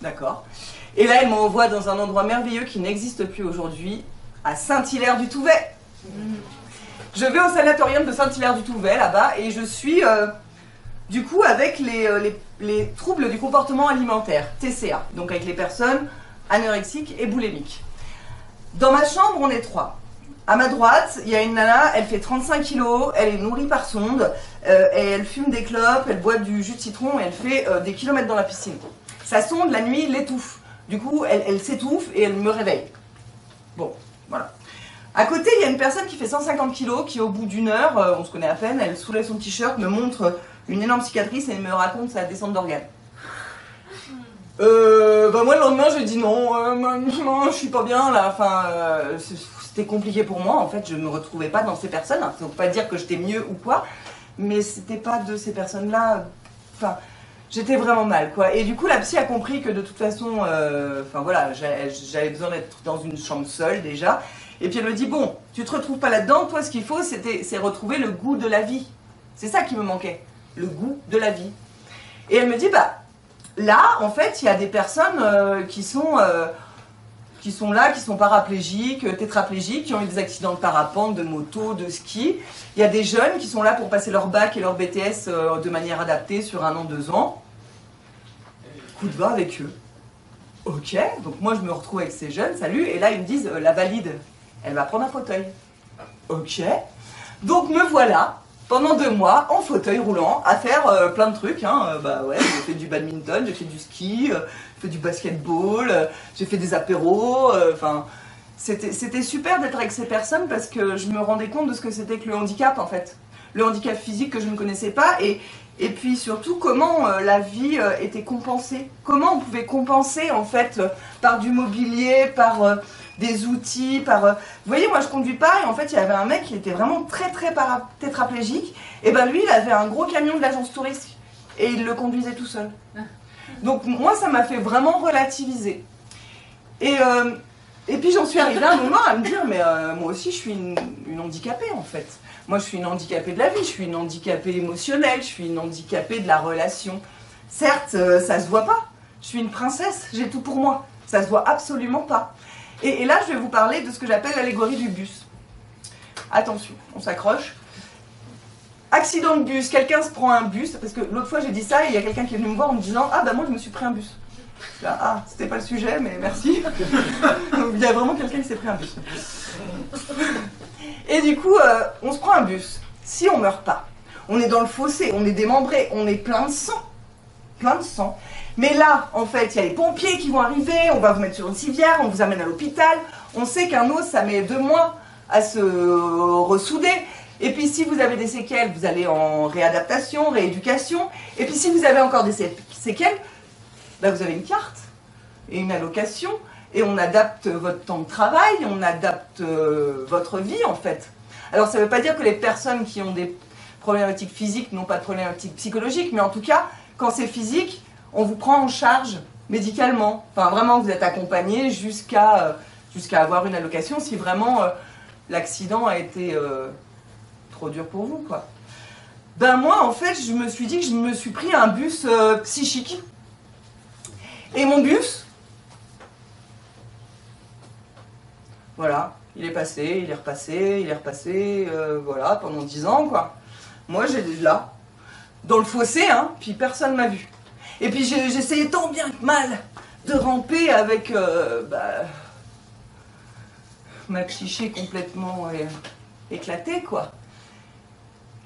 d'accord. Et là, elle m'envoie dans un endroit merveilleux qui n'existe plus aujourd'hui, à Saint-Hilaire-du-Touvet. Je vais au sanatorium de Saint-Hilaire-du-Touvet, là-bas, et je suis, du coup, avec les troubles du comportement alimentaire, TCA, donc avec les personnes anorexiques et boulimiques. Dans ma chambre, on est 3. À ma droite, il y a une nana, elle fait 35 kilos, elle est nourrie par sonde, et elle fume des clopes, elle boit du jus de citron, et elle fait des kilomètres dans la piscine. Sa sonde, la nuit, l'étouffe. Du coup, elle s'étouffe et elle me réveille. Bon, voilà. À côté, il y a une personne qui fait 150 kilos, qui au bout d'une heure, on se connaît à peine, elle soulève son t-shirt, me montre une énorme cicatrice et me raconte sa descente d'organes. Bah moi le lendemain j'ai dit non, non, je suis pas bien là, enfin c'était compliqué pour moi en fait, je me retrouvais pas dans ces personnes, ça veut pas dire que j'étais mieux ou quoi, mais c'était pas de ces personnes là, enfin J'étais vraiment mal, quoi. Et du coup, la psy a compris que de toute façon, enfin voilà, j'avais besoin d'être dans une chambre seule déjà. Et puis elle me dit, bon, tu te retrouves pas là-dedans, toi ce qu'il faut, c'est retrouver le goût de la vie. C'est ça qui me manquait, le goût de la vie. Et elle me dit, bah, là, en fait, il y a des personnes qui sont là, qui sont paraplégiques, tétraplégiques, qui ont eu des accidents de parapente, de moto, de ski. Il y a des jeunes qui sont là pour passer leur bac et leur BTS de manière adaptée sur 1 an, 2 ans. Coup de va avec eux. Ok, donc moi je me retrouve avec ces jeunes, salut, et là ils me disent, la valide, elle va prendre un fauteuil. Ok, donc me voilà, pendant 2 mois, en fauteuil roulant, à faire plein de trucs, hein. Bah ouais, j'ai fait du badminton, j'ai fait du ski, j'ai fait du basketball, j'ai fait des apéros, enfin... C'était super d'être avec ces personnes parce que je me rendais compte de ce que c'était que le handicap en fait. Le handicap physique que je ne connaissais pas et puis surtout comment la vie était compensée. Comment on pouvait compenser en fait par du mobilier, par des outils, par... Vous voyez, moi je conduis pas et en fait il y avait un mec qui était vraiment très tétraplégique et ben lui il avait un gros camion de l'agence touristique et il le conduisait tout seul. Donc moi ça m'a fait vraiment relativiser. Et puis j'en suis arrivée à un moment à me dire, mais moi aussi je suis une handicapée en fait. Moi je suis une handicapée de la vie, je suis une handicapée émotionnelle, je suis une handicapée de la relation. Certes, ça se voit pas, je suis une princesse, j'ai tout pour moi, ça se voit absolument pas. Et là je vais vous parler de ce que j'appelle l'allégorie du bus. Attention, on s'accroche. Accident de bus, quelqu'un se prend un bus, parce que l'autre fois j'ai dit ça et il y a quelqu'un qui est venu me voir en me disant, ah bah moi je me suis pris un bus. Là, ah, c'était pas le sujet, mais merci. Il y a vraiment quelqu'un qui s'est pris un bus. Et du coup, on se prend un bus. Si on meurt pas, on est dans le fossé, on est démembré, on est plein de sang. Plein de sang. Mais là, en fait, il y a les pompiers qui vont arriver, on va vous mettre sur une civière, on vous amène à l'hôpital. On sait qu'un os, ça met 2 mois à se ressouder. Et puis si vous avez des séquelles, vous allez en réadaptation, rééducation. Et puis si vous avez encore des séquelles, là, vous avez une carte et une allocation et on adapte votre temps de travail, on adapte votre vie en fait. Alors ça ne veut pas dire que les personnes qui ont des problématiques physiques n'ont pas de problématiques psychologiques, mais en tout cas, quand c'est physique, on vous prend en charge médicalement. Enfin vraiment, vous êtes accompagné jusqu'à avoir une allocation si vraiment l'accident a été trop dur pour vous, quoi. Ben moi, en fait, je me suis dit que je me suis pris un bus psychique. Et mon bus, voilà, il est passé, il est repassé, il est repassé, voilà, pendant 10 ans, quoi. Moi, j'étais là, dans le fossé, hein, puis personne m'a vu. Et puis j'essayais tant bien que mal de ramper avec ma psyché complètement éclatée, quoi.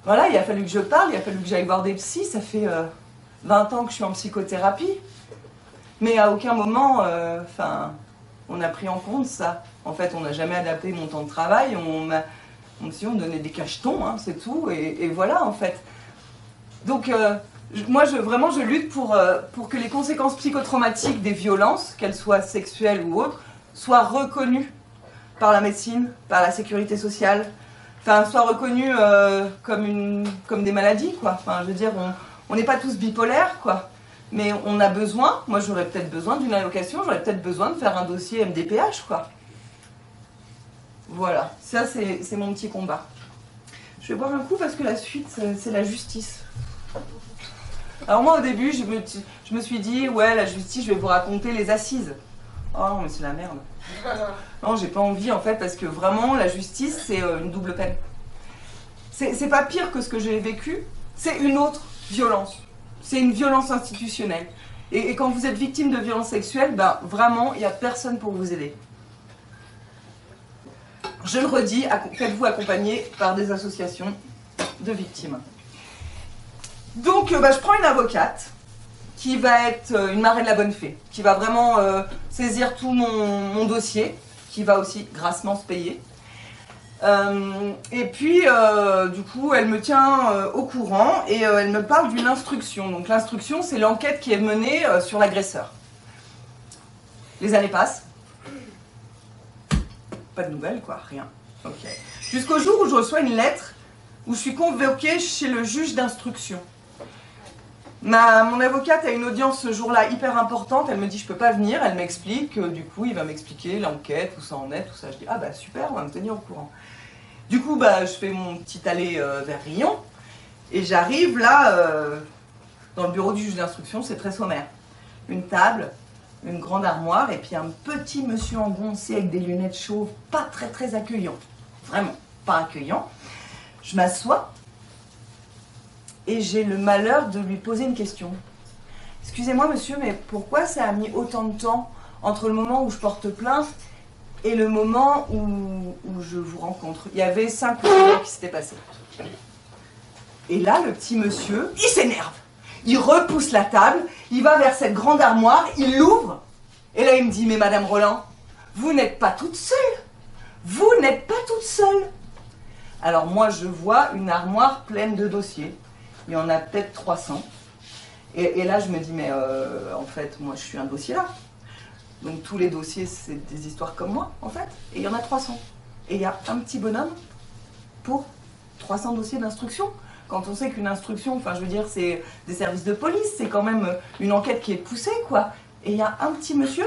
Voilà, il a fallu que je parle, il a fallu que j'aille voir des psys, ça fait 20 ans que je suis en psychothérapie. Mais à aucun moment, on a pris en compte ça. En fait, on n'a jamais adapté mon temps de travail, on donnait des cachetons, hein, c'est tout, et voilà, en fait. Donc, moi, je lutte pour que les conséquences psychotraumatiques des violences, qu'elles soient sexuelles ou autres, soient reconnues par la médecine, par la sécurité sociale, soient reconnues comme des maladies, quoi. Enfin, je veux dire, on n'est pas tous bipolaires, quoi. Mais on a besoin, moi j'aurais peut-être besoin d'une allocation, j'aurais peut-être besoin de faire un dossier MDPH, quoi. Voilà, ça c'est mon petit combat. Je vais boire un coup parce que la suite, c'est la justice. Alors moi au début, je me suis dit, ouais, la justice, je vais vous raconter les assises. Oh non, mais c'est la merde. Non, j'ai pas envie en fait, parce que vraiment, la justice, c'est une double peine. C'est pas pire que ce que j'ai vécu, c'est une autre violence. C'est une violence institutionnelle. Et quand vous êtes victime de violences sexuelles, ben vraiment, il n'y a personne pour vous aider. Je le redis, faites-vous accompagner par des associations de victimes. Donc, je prends une avocate qui va être une marraine de la bonne fée, qui va vraiment saisir tout mon dossier, qui va aussi grassement se payer. Et puis, du coup, elle me tient au courant et elle me parle d'une instruction. Donc l'instruction, c'est l'enquête qui est menée sur l'agresseur. Les années passent. Pas de nouvelles, quoi, rien. Ok. Jusqu'au jour où je reçois une lettre où je suis convoquée chez le juge d'instruction. Mon avocate a une audience ce jour-là hyper importante, elle me dit je peux pas venir, elle m'explique, du coup il va m'expliquer l'enquête, où ça en est, tout ça. Je dis ah bah super, on va me tenir au courant. Du coup bah je fais mon petit aller vers Riom, et j'arrive là dans le bureau du juge d'instruction, c'est très sommaire. Une table, une grande armoire, et puis un petit monsieur engoncé avec des lunettes chauves, pas très accueillant, vraiment pas accueillant. Je m'assois, et j'ai le malheur de lui poser une question. Excusez-moi monsieur, mais pourquoi ça a mis autant de temps entre le moment où je porte plainte et le moment où je vous rencontre? Il y avait 5 ou 6 heures qui s'étaient passées. Et là, le petit monsieur, il s'énerve. Il repousse la table, il va vers cette grande armoire, il l'ouvre. Et là, il me dit, mais Madame Roland, vous n'êtes pas toute seule. Vous n'êtes pas toute seule. Alors moi, je vois une armoire pleine de dossiers. Il y en a peut-être 300. Et là, je me dis, mais en fait, moi, je suis un dossier là. Donc tous les dossiers, c'est des histoires comme moi, en fait. Et il y en a 300. Et il y a un petit bonhomme pour 300 dossiers d'instruction. Quand on sait qu'une instruction, enfin, je veux dire, c'est des services de police, c'est quand même une enquête qui est poussée, quoi. Et il y a un petit monsieur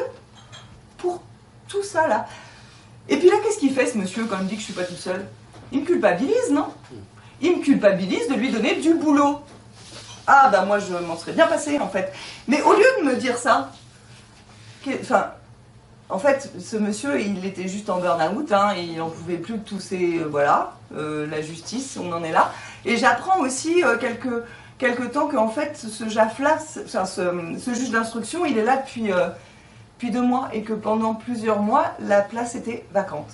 pour tout ça, là. Et puis là, qu'est-ce qu'il fait, ce monsieur, quand il me dit que je suis pas toute seule? Il me culpabilise, non? Il me culpabilise de lui donner du boulot. Ah, bah moi, je m'en serais bien passée, en fait. Mais au lieu de me dire ça, enfin, en fait, ce monsieur, il était juste en burn-out, hein, il n'en pouvait plus de tous ces... voilà, la justice, on en est là. Et j'apprends aussi quelques temps qu'en fait, ce JAF-là, ce juge d'instruction, il est là depuis 2 mois, et que pendant plusieurs mois, la place était vacante.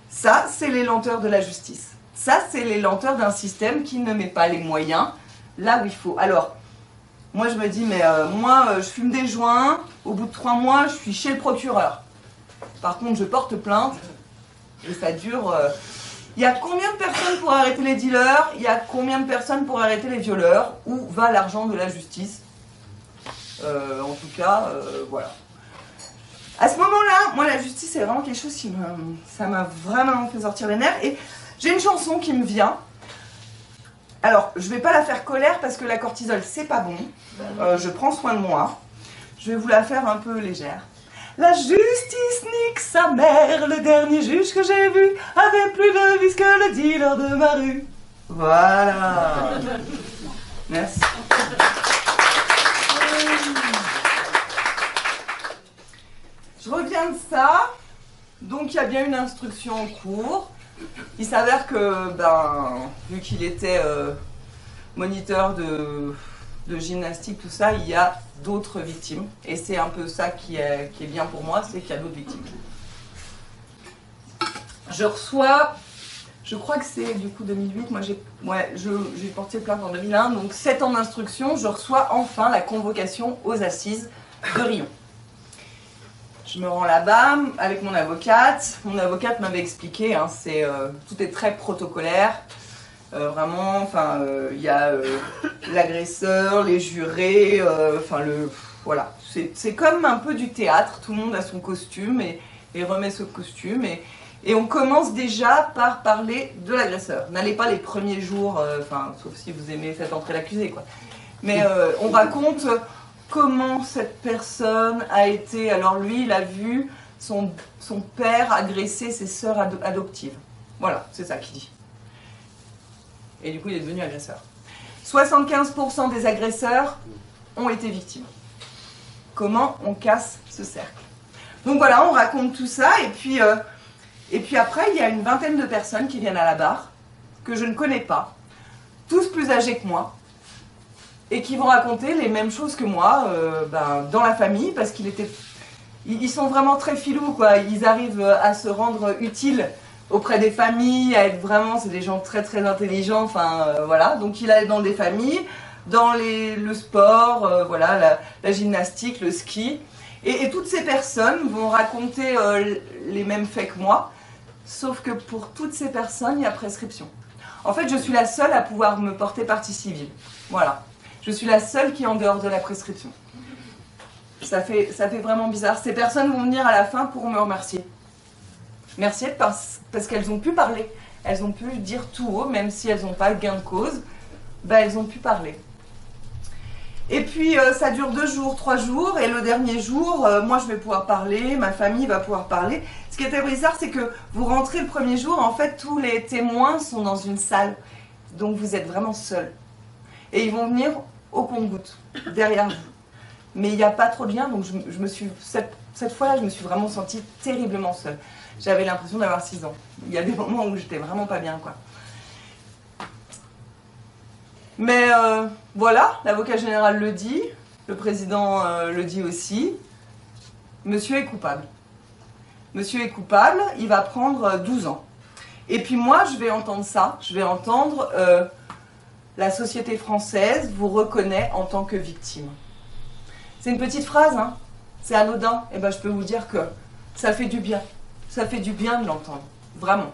Ça, c'est les lenteurs de la justice. Ça, c'est les lenteurs d'un système qui ne met pas les moyens là où il faut. Alors, moi, je me dis, mais moi, je fume des joints, au bout de 3 mois, je suis chez le procureur. Par contre, je porte plainte, et ça dure... Il y a combien de personnes pour arrêter les dealers? Il y a combien de personnes pour arrêter les violeurs? Où va l'argent de la justice? En tout cas, voilà. À ce moment-là, moi, la justice, c'est vraiment quelque chose qui ça m'a vraiment fait sortir les nerfs. Et j'ai une chanson qui me vient. Alors, je vais pas la faire colère parce que la cortisol, c'est pas bon. Je prends soin de moi. Je vais vous la faire un peu légère. La justice nique sa mère, le dernier juge que j'ai vu avait plus de vices que le dealer de ma rue. Voilà. Merci. Je reviens de ça. Donc, il y a bien une instruction en cours. Il s'avère que, vu qu'il était moniteur de gymnastique, tout ça, il y a d'autres victimes. Et c'est un peu ça qui est bien pour moi, c'est qu'il y a d'autres victimes. Je reçois, je crois que c'est du coup 2008, moi j'ai porté plainte en 2001, donc 7 ans d'instruction, je reçois enfin la convocation aux assises de Riom. Je me rends là-bas avec mon avocate. Mon avocate m'avait expliqué, hein, tout est très protocolaire. Vraiment, enfin, il y a l'agresseur, les jurés, voilà. C'est comme un peu du théâtre. Tout le monde a son costume et remet ce costume. Et on commence déjà par parler de l'agresseur. N'allez pas les premiers jours, sauf si vous aimez Faites entrer l'accusé, quoi. Mais on raconte comment cette personne a été... Alors lui, il a vu son père agresser ses sœurs adoptives. Voilà, c'est ça qu'il dit. Et du coup, il est devenu agresseur. 75% des agresseurs ont été victimes. Comment on casse ce cercle? Donc voilà, on raconte tout ça, et puis après, il y a une vingtaine de personnes qui viennent à la barre, que je ne connais pas, tous plus âgés que moi, et qui vont raconter les mêmes choses que moi, dans la famille, parce ils sont vraiment très filous, quoi. Ils arrivent à se rendre utiles auprès des familles, à être vraiment, c'est des gens très très intelligents, voilà. Donc il est dans des familles, dans le sport, voilà, la gymnastique, le ski. Et toutes ces personnes vont raconter les mêmes faits que moi, sauf que pour toutes ces personnes, il y a prescription. En fait, je suis la seule à pouvoir me porter partie civile. Voilà. Je suis la seule qui est en dehors de la prescription. Ça fait vraiment bizarre. Ces personnes vont venir à la fin pour me remercier. Merci parce qu'elles ont pu parler. Elles ont pu dire tout haut, même si elles n'ont pas gain de cause, elles ont pu parler. Et puis ça dure 2 jours, 3 jours, et le dernier jour, moi je vais pouvoir parler, ma famille va pouvoir parler. Ce qui était bizarre, c'est que vous rentrez le premier jour, en fait tous les témoins sont dans une salle, donc vous êtes vraiment seul. Et ils vont venir au compte-gouttes, derrière vous. Mais il n'y a pas trop de lien, donc je me suis, cette fois-là, je me suis vraiment sentie terriblement seule. J'avais l'impression d'avoir 6 ans. Il y a des moments où j'étais vraiment pas bien, quoi. Mais voilà, l'avocat général le dit, le président le dit aussi. Monsieur est coupable. Monsieur est coupable, il va prendre 12 ans. Et puis moi, je vais entendre ça, je vais entendre la société française vous reconnaît en tant que victime. C'est une petite phrase, hein, c'est anodin. Et ben je peux vous dire que ça fait du bien. Ça fait du bien de l'entendre, vraiment.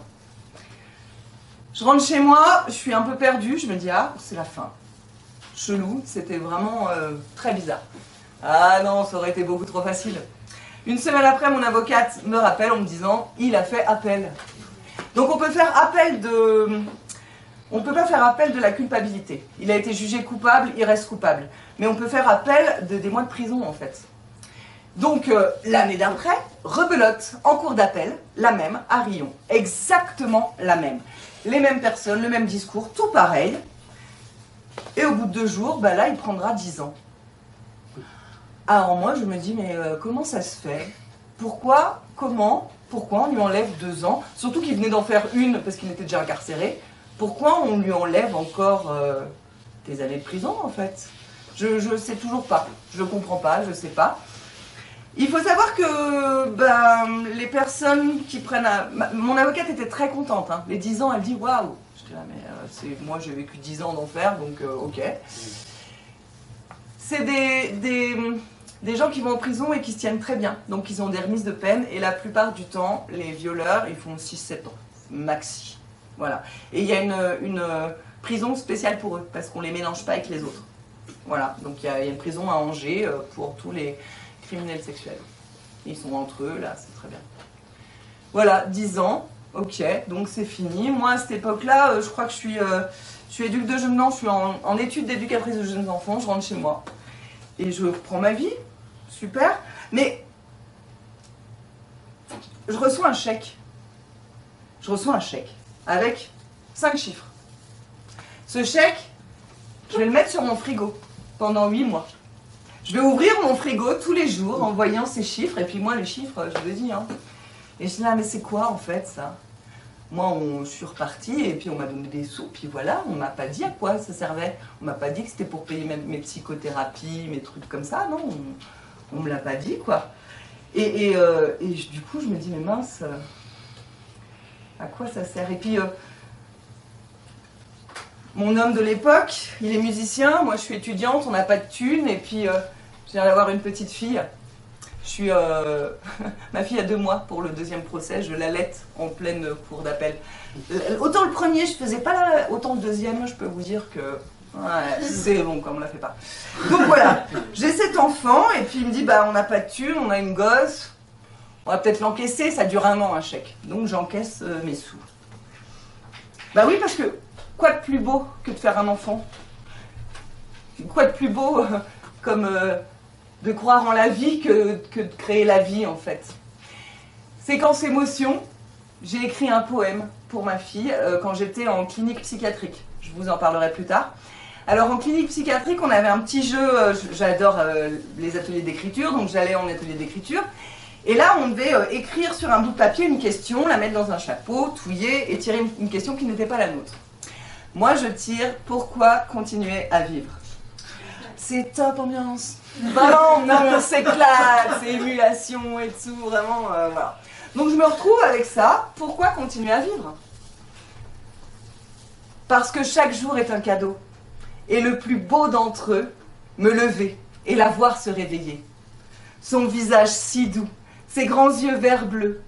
Je rentre chez moi, je suis un peu perdue, je me dis, ah, c'est la fin. Chelou, c'était vraiment très bizarre. Ah non, ça aurait été beaucoup trop facile. Une semaine après, mon avocate me rappelle en me disant, il a fait appel. Donc on peut faire appel de... On ne peut pas faire appel de la culpabilité. Il a été jugé coupable, il reste coupable. Mais on peut faire appel des mois de prison, en fait. Donc, l'année d'après, rebelote, en cours d'appel, la même, à Riom. Exactement la même. Les mêmes personnes, le même discours, tout pareil. Et au bout de 2 jours, bah là, il prendra 10 ans. Alors moi, je me dis, mais comment ça se fait? Pourquoi on lui enlève 2 ans? Surtout qu'il venait d'en faire une, parce qu'il était déjà incarcéré. Pourquoi on lui enlève encore des années de prison, en fait? Je ne sais toujours pas. Je ne comprends pas, je ne sais pas. Il faut savoir que les personnes qui prennent... Mon avocate était très contente. Hein. Les 10 ans, elle dit « Waouh !» Je dis « Ah, mais moi, j'ai vécu 10 ans d'enfer, donc ok. » C'est des gens qui vont en prison et qui se tiennent très bien. Donc, ils ont des remises de peine. Et la plupart du temps, les violeurs, ils font 6-7 ans, maxi. Voilà. Et il y a une prison spéciale pour eux, parce qu'on ne les mélange pas avec les autres. Voilà. Donc, il y a une prison à Angers pour tous les criminels sexuels. Ils sont entre eux, là, c'est très bien. Voilà, 10 ans, ok, donc c'est fini. Moi, à cette époque-là, je crois que je suis éduque de jeunes enfants, je suis en études d'éducatrice de jeunes enfants, je rentre chez moi. Et je reprends ma vie, super. Mais, je reçois un chèque. Je reçois un chèque avec 5 chiffres. Ce chèque, je vais le mettre sur mon frigo pendant 8 mois. Je vais ouvrir mon frigo tous les jours en voyant ces chiffres. Et puis moi, les chiffres, je le dis. Hein. Et je dis, ah, mais c'est quoi en fait ça? Moi, je suis repartie et puis on m'a donné des sous. Puis voilà, on m'a pas dit à quoi ça servait. On m'a pas dit que c'était pour payer mes psychothérapies, mes trucs comme ça. Non, on me l'a pas dit, quoi. Et du coup, je me dis, mais mince, à quoi ça sert? Et puis, mon homme de l'époque, il est musicien. Moi, je suis étudiante, on n'a pas de thunes. Et puis... je viens d'avoir une petite fille. Ma fille a 2 mois pour le 2e procès. Je l'allaite en pleine cour d'appel. Autant le premier, je faisais pas autant le 2e. Je peux vous dire que ouais, c'est long quand on la fait pas. Donc voilà, j'ai cet enfant et puis il me dit bah on n'a pas de thunes, on a une gosse. On va peut-être l'encaisser. Ça dure 1 an un chèque. Donc j'encaisse mes sous. Bah oui parce que quoi de plus beau que de faire un enfant? Quoi de plus beau comme de croire en la vie que de créer la vie, en fait. Séquence émotion, j'ai écrit un poème pour ma fille quand j'étais en clinique psychiatrique. Je vous en parlerai plus tard. Alors, en clinique psychiatrique, on avait un petit jeu, j'adore les ateliers d'écriture, donc j'allais en atelier d'écriture. Et là, on devait écrire sur un bout de papier une question, la mettre dans un chapeau, touiller et tirer une question qui n'était pas la nôtre. Moi, je tire « Pourquoi continuer à vivre ?» C'est top ambiance. Vraiment, non, on s'éclate, c'est émulation et tout, vraiment, voilà. Donc je me retrouve avec ça. Pourquoi continuer à vivre? Parce que chaque jour est un cadeau. Et le plus beau d'entre eux, me lever et la voir se réveiller. Son visage si doux, ses grands yeux vert bleu,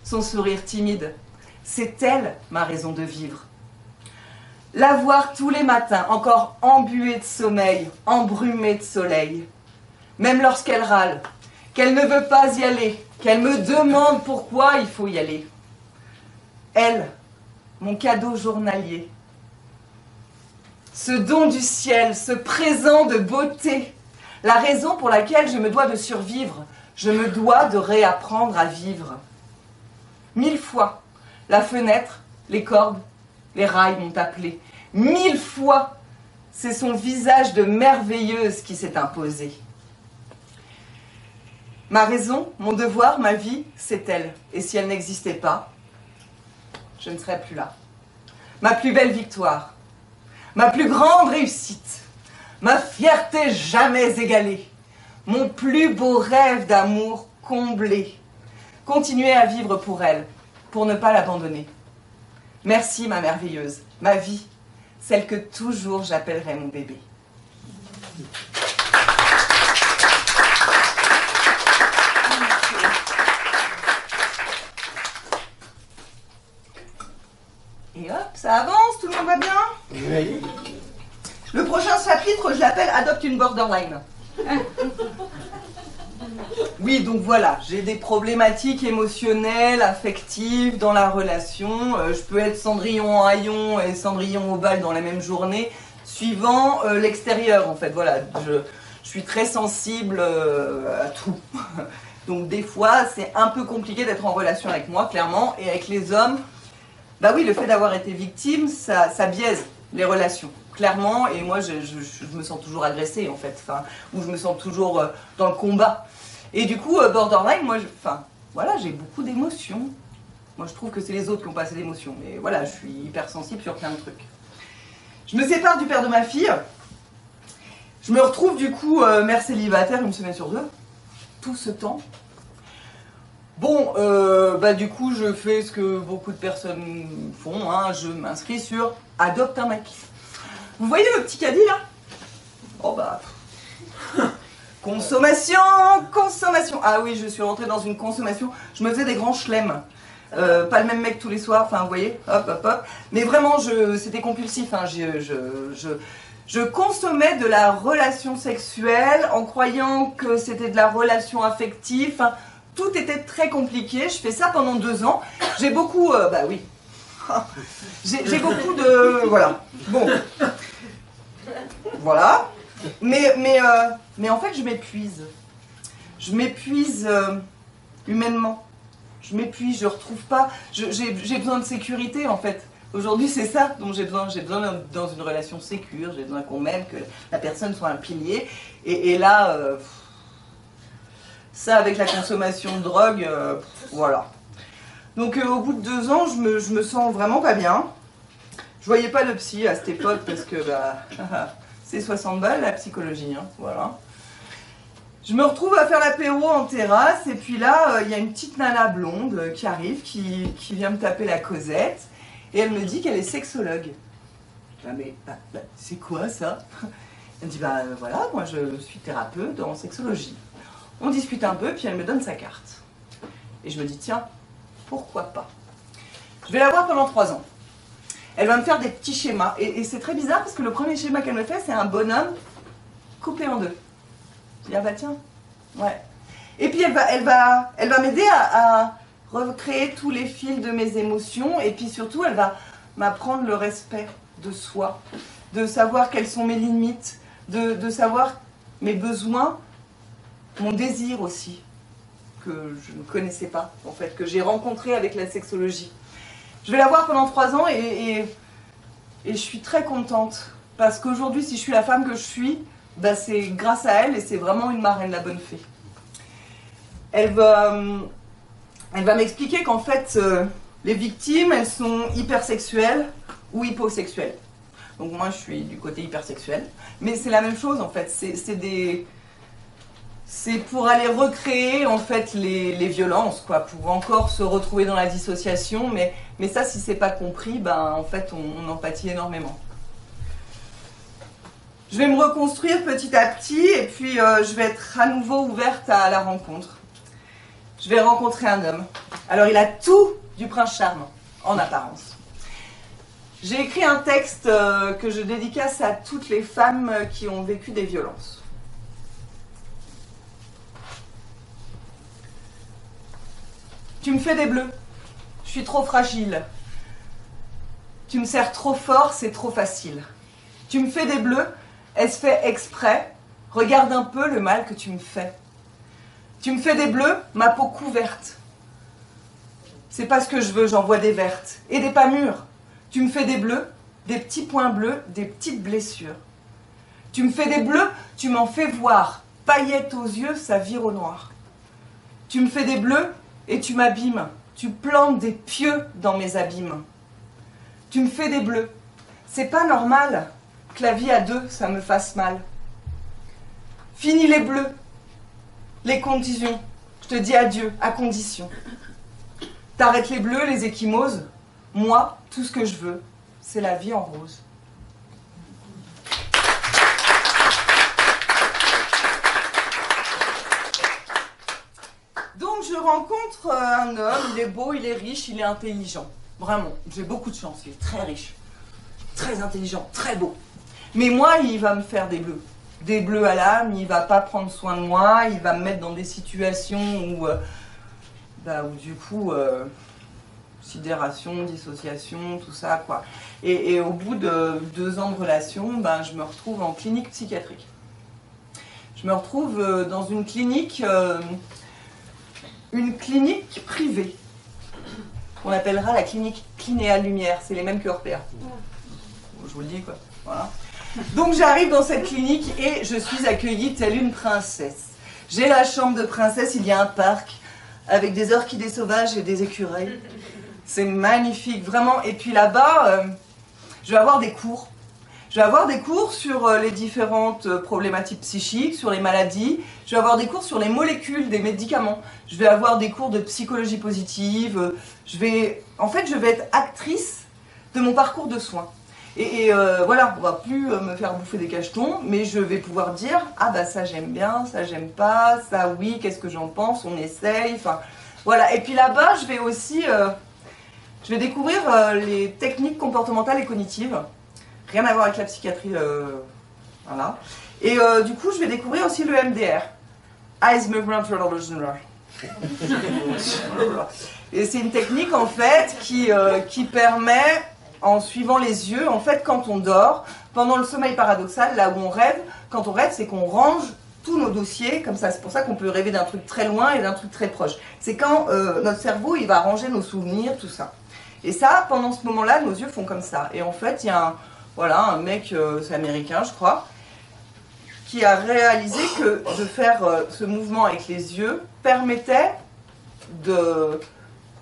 son sourire timide, c'est elle ma raison de vivre. La voir tous les matins, encore embuée de sommeil, embrumée de soleil. Même lorsqu'elle râle, qu'elle ne veut pas y aller, qu'elle me demande pourquoi il faut y aller. Elle, mon cadeau journalier. Ce don du ciel, ce présent de beauté, la raison pour laquelle je me dois de survivre. Je me dois de réapprendre à vivre. 1000 fois, la fenêtre, les cordes, les rails m'ont appelé. 1000 fois, c'est son visage de merveilleuse qui s'est imposé. Ma raison, mon devoir, ma vie, c'est elle. Et si elle n'existait pas, je ne serais plus là. Ma plus belle victoire, ma plus grande réussite, ma fierté jamais égalée, mon plus beau rêve d'amour comblé. Continuer à vivre pour elle, pour ne pas l'abandonner. Merci ma merveilleuse, ma vie, celle que toujours j'appellerai mon bébé. Et hop, ça avance, tout le monde va bien? Oui. Le prochain chapitre, je l'appelle « Adopte une borderline ». Oui, donc voilà, j'ai des problématiques émotionnelles, affectives dans la relation. Je peux être Cendrillon en haillon et Cendrillon au bal dans la même journée, suivant l'extérieur en fait. Voilà, je suis très sensible à tout. Donc des fois, c'est un peu compliqué d'être en relation avec moi, clairement. Et avec les hommes, bah oui, le fait d'avoir été victime, ça biaise les relations. Clairement, et moi je me sens toujours agressée en fait, ou je me sens toujours dans le combat. Et du coup, borderline, moi, voilà, j'ai beaucoup d'émotions. Moi, je trouve que c'est les autres qui ont pas assez d'émotions, mais voilà, je suis hypersensible sur plein de trucs. Je me sépare du père de ma fille. Je me retrouve du coup mère célibataire une semaine sur 2. Tout ce temps. Bon, du coup, je fais ce que beaucoup de personnes font, hein, je m'inscris sur Adopte un mec. Vous voyez le petit caddie là? Oh bah... Consommation, consommation. Ah oui, je suis rentrée dans une consommation. Je me faisais des grands chlemmes. Pas le même mec tous les soirs, enfin vous voyez, hop, hop, hop. Mais vraiment, c'était compulsif. Hein. Je consommais de la relation sexuelle en croyant que c'était de la relation affective. Enfin, tout était très compliqué. Je fais ça pendant 2 ans. J'ai beaucoup... bah oui. J'ai beaucoup de... Voilà. Bon. Voilà. Mais en fait, je m'épuise. Je m'épuise humainement. Je m'épuise, je retrouve pas... J'ai besoin de sécurité, en fait. Aujourd'hui, c'est ça dont j'ai besoin. J'ai besoin dans une relation sécure, j'ai besoin qu'on m'aime, que la personne soit un pilier. Et là, ça, avec la consommation de drogue, voilà. Donc, au bout de 2 ans, je me sens vraiment pas bien. Je voyais pas le psy à cette époque parce que, c'est 60 balles la psychologie, hein, voilà. Je me retrouve à faire l'apéro en terrasse et puis là, il y a une petite nana blonde qui arrive, qui vient me taper la causette et elle me dit qu'elle est sexologue. Je dis, mais c'est quoi ça? Elle me dit, voilà, moi je suis thérapeute en sexologie. On discute un peu puis elle me donne sa carte. Et je me dis, tiens, pourquoi pas? Je vais la voir pendant 3 ans. Elle va me faire des petits schémas. Et c'est très bizarre parce que le premier schéma qu'elle me fait, c'est un bonhomme coupé en 2. Je dis, ah bah tiens, ouais. Et puis elle va m'aider à recréer tous les fils de mes émotions. Et puis surtout, elle va m'apprendre le respect de soi, de savoir quelles sont mes limites, de savoir mes besoins, mon désir aussi, que je ne connaissais pas, en fait, que j'ai rencontré avec la sexologie. Je vais la voir pendant 3 ans et je suis très contente. Parce qu'aujourd'hui, si je suis la femme que je suis, c'est grâce à elle et c'est vraiment une marraine, la bonne fée. Elle va m'expliquer qu'en fait, les victimes, elles sont hypersexuelles ou hyposexuelles. Donc moi, je suis du côté hypersexuel. Mais c'est la même chose, en fait. C'est pour aller recréer, en fait, les violences, quoi. Pour encore se retrouver dans la dissociation. Mais ça, si c'est pas compris, en fait, on en pâtit énormément. Je vais me reconstruire petit à petit et puis je vais être à nouveau ouverte à la rencontre. Je vais rencontrer un homme. Alors il a tout du prince charmant, en apparence. J'ai écrit un texte que je dédicace à toutes les femmes qui ont vécu des violences. Tu me fais des bleus, je suis trop fragile. Tu me serres trop fort, c'est trop facile. Tu me fais des bleus, est-ce fait exprès? Regarde un peu le mal que tu me fais. Tu me fais des bleus, ma peau couverte. C'est pas ce que je veux, j'en vois des vertes. Et des pas mûres. Tu me fais des bleus, des petits points bleus, des petites blessures. Tu me fais des bleus, tu m'en fais voir. Paillettes aux yeux, ça vire au noir. Tu me fais des bleus et tu m'abîmes. Tu plantes des pieux dans mes abîmes. Tu me fais des bleus. C'est pas normal que la vie à deux, ça me fasse mal. Fini les bleus, les conditions. Je te dis adieu, à condition. T'arrêtes les bleus, les échymoses. Moi, tout ce que je veux, c'est la vie en rose. Donc je rencontre un homme, il est beau, il est riche, il est intelligent. Vraiment, j'ai beaucoup de chance, il est très riche, très intelligent, très beau. Mais moi, il va me faire des bleus. Des bleus à l'âme, il va pas prendre soin de moi, il va me mettre dans des situations où du coup, sidération, dissociation, tout ça, quoi. Et au bout de 2 ans de relation, je me retrouve en clinique psychiatrique. Je me retrouve dans une clinique privée. On appellera la clinique Clinéa Lumière, c'est les mêmes que Orpea. Je vous le dis, quoi. Voilà. Donc j'arrive dans cette clinique et je suis accueillie telle une princesse. J'ai la chambre de princesse, il y a un parc avec des orchidées sauvages et des écureuils. C'est magnifique, vraiment. Et puis là-bas, je vais avoir des cours. Je vais avoir des cours sur les différentes problématiques psychiques, sur les maladies. Je vais avoir des cours sur les molécules des médicaments. Je vais avoir des cours de psychologie positive. En fait, je vais être actrice de mon parcours de soins. Et voilà, on va plus me faire bouffer des cachetons, mais je vais pouvoir dire « Ah bah ça j'aime bien, ça j'aime pas, ça oui, qu'est-ce que j'en pense, on essaye ». Enfin, voilà. Et puis là-bas, je vais aussi... je vais découvrir les techniques comportementales et cognitives. Rien à voir avec la psychiatrie, voilà. Et du coup, je vais découvrir aussi le MDR. Eyes Movement Reduction. Et c'est une technique, en fait, qui permet, en suivant les yeux, en fait, quand on dort, pendant le sommeil paradoxal, là où on rêve, quand on rêve, c'est qu'on range tous nos dossiers, comme ça. C'est pour ça qu'on peut rêver d'un truc très loin et d'un truc très proche. C'est quand notre cerveau, il va ranger nos souvenirs, tout ça. Et ça, pendant ce moment-là, nos yeux font comme ça. Et en fait, il y a un mec, c'est américain, je crois, qui a réalisé que de faire ce mouvement avec les yeux permettait de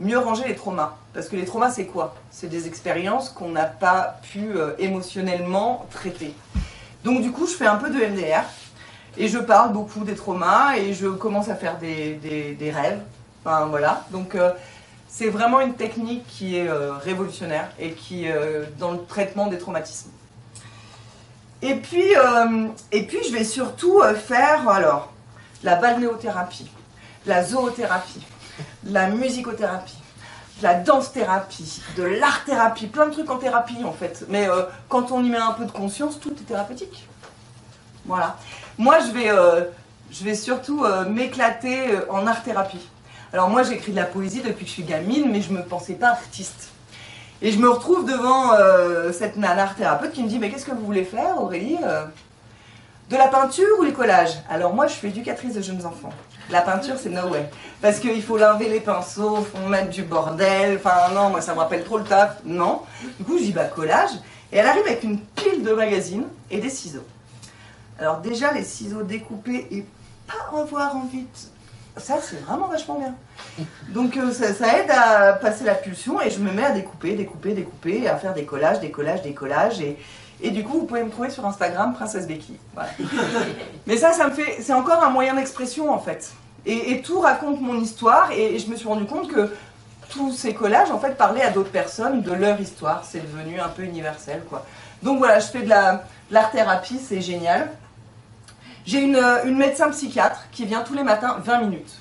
mieux ranger les traumas. Parce que les traumas, c'est quoi? C'est des expériences qu'on n'a pas pu émotionnellement traiter. Donc du coup, je fais un peu de MDR, et je parle beaucoup des traumas, et je commence à faire des rêves. Enfin, voilà. Donc... c'est vraiment une technique qui est révolutionnaire et qui est dans le traitement des traumatismes. Et puis je vais surtout faire la balnéothérapie, la zoothérapie, la musicothérapie, la danse-thérapie, de l'art-thérapie, plein de trucs en thérapie en fait. Mais quand on y met un peu de conscience, tout est thérapeutique. Voilà. Moi, je vais surtout m'éclater en art-thérapie. Alors moi j'écris de la poésie depuis que je suis gamine, mais je ne me pensais pas artiste. Et je me retrouve devant cette nana thérapeute qui me dit « Mais qu'est-ce que vous voulez faire, Aurélie de la peinture ou les collages ?» Alors moi je suis éducatrice de jeunes enfants. La peinture c'est no way. Parce qu'il faut laver les pinceaux, il faut mettre du bordel, enfin non, moi ça me rappelle trop le taf, non. Du coup je dis « Bah collage ». Et elle arrive avec une pile de magazines et des ciseaux. Alors déjà les ciseaux découpés et pas avoir envie de... Ça, c'est vraiment vachement bien. Donc ça aide à passer la pulsion et je me mets à découper, et à faire des collages. Et du coup, vous pouvez me trouver sur Instagram, Princesse Becky. Voilà. Mais ça me fait... C'est encore un moyen d'expression, en fait. Et tout raconte mon histoire et je me suis rendu compte que tous ces collages, en fait, parlaient à d'autres personnes de leur histoire. C'est devenu un peu universel, quoi. Donc voilà, je fais de l'art-thérapie, c'est génial. J'ai une médecin psychiatre qui vient tous les matins 20 minutes.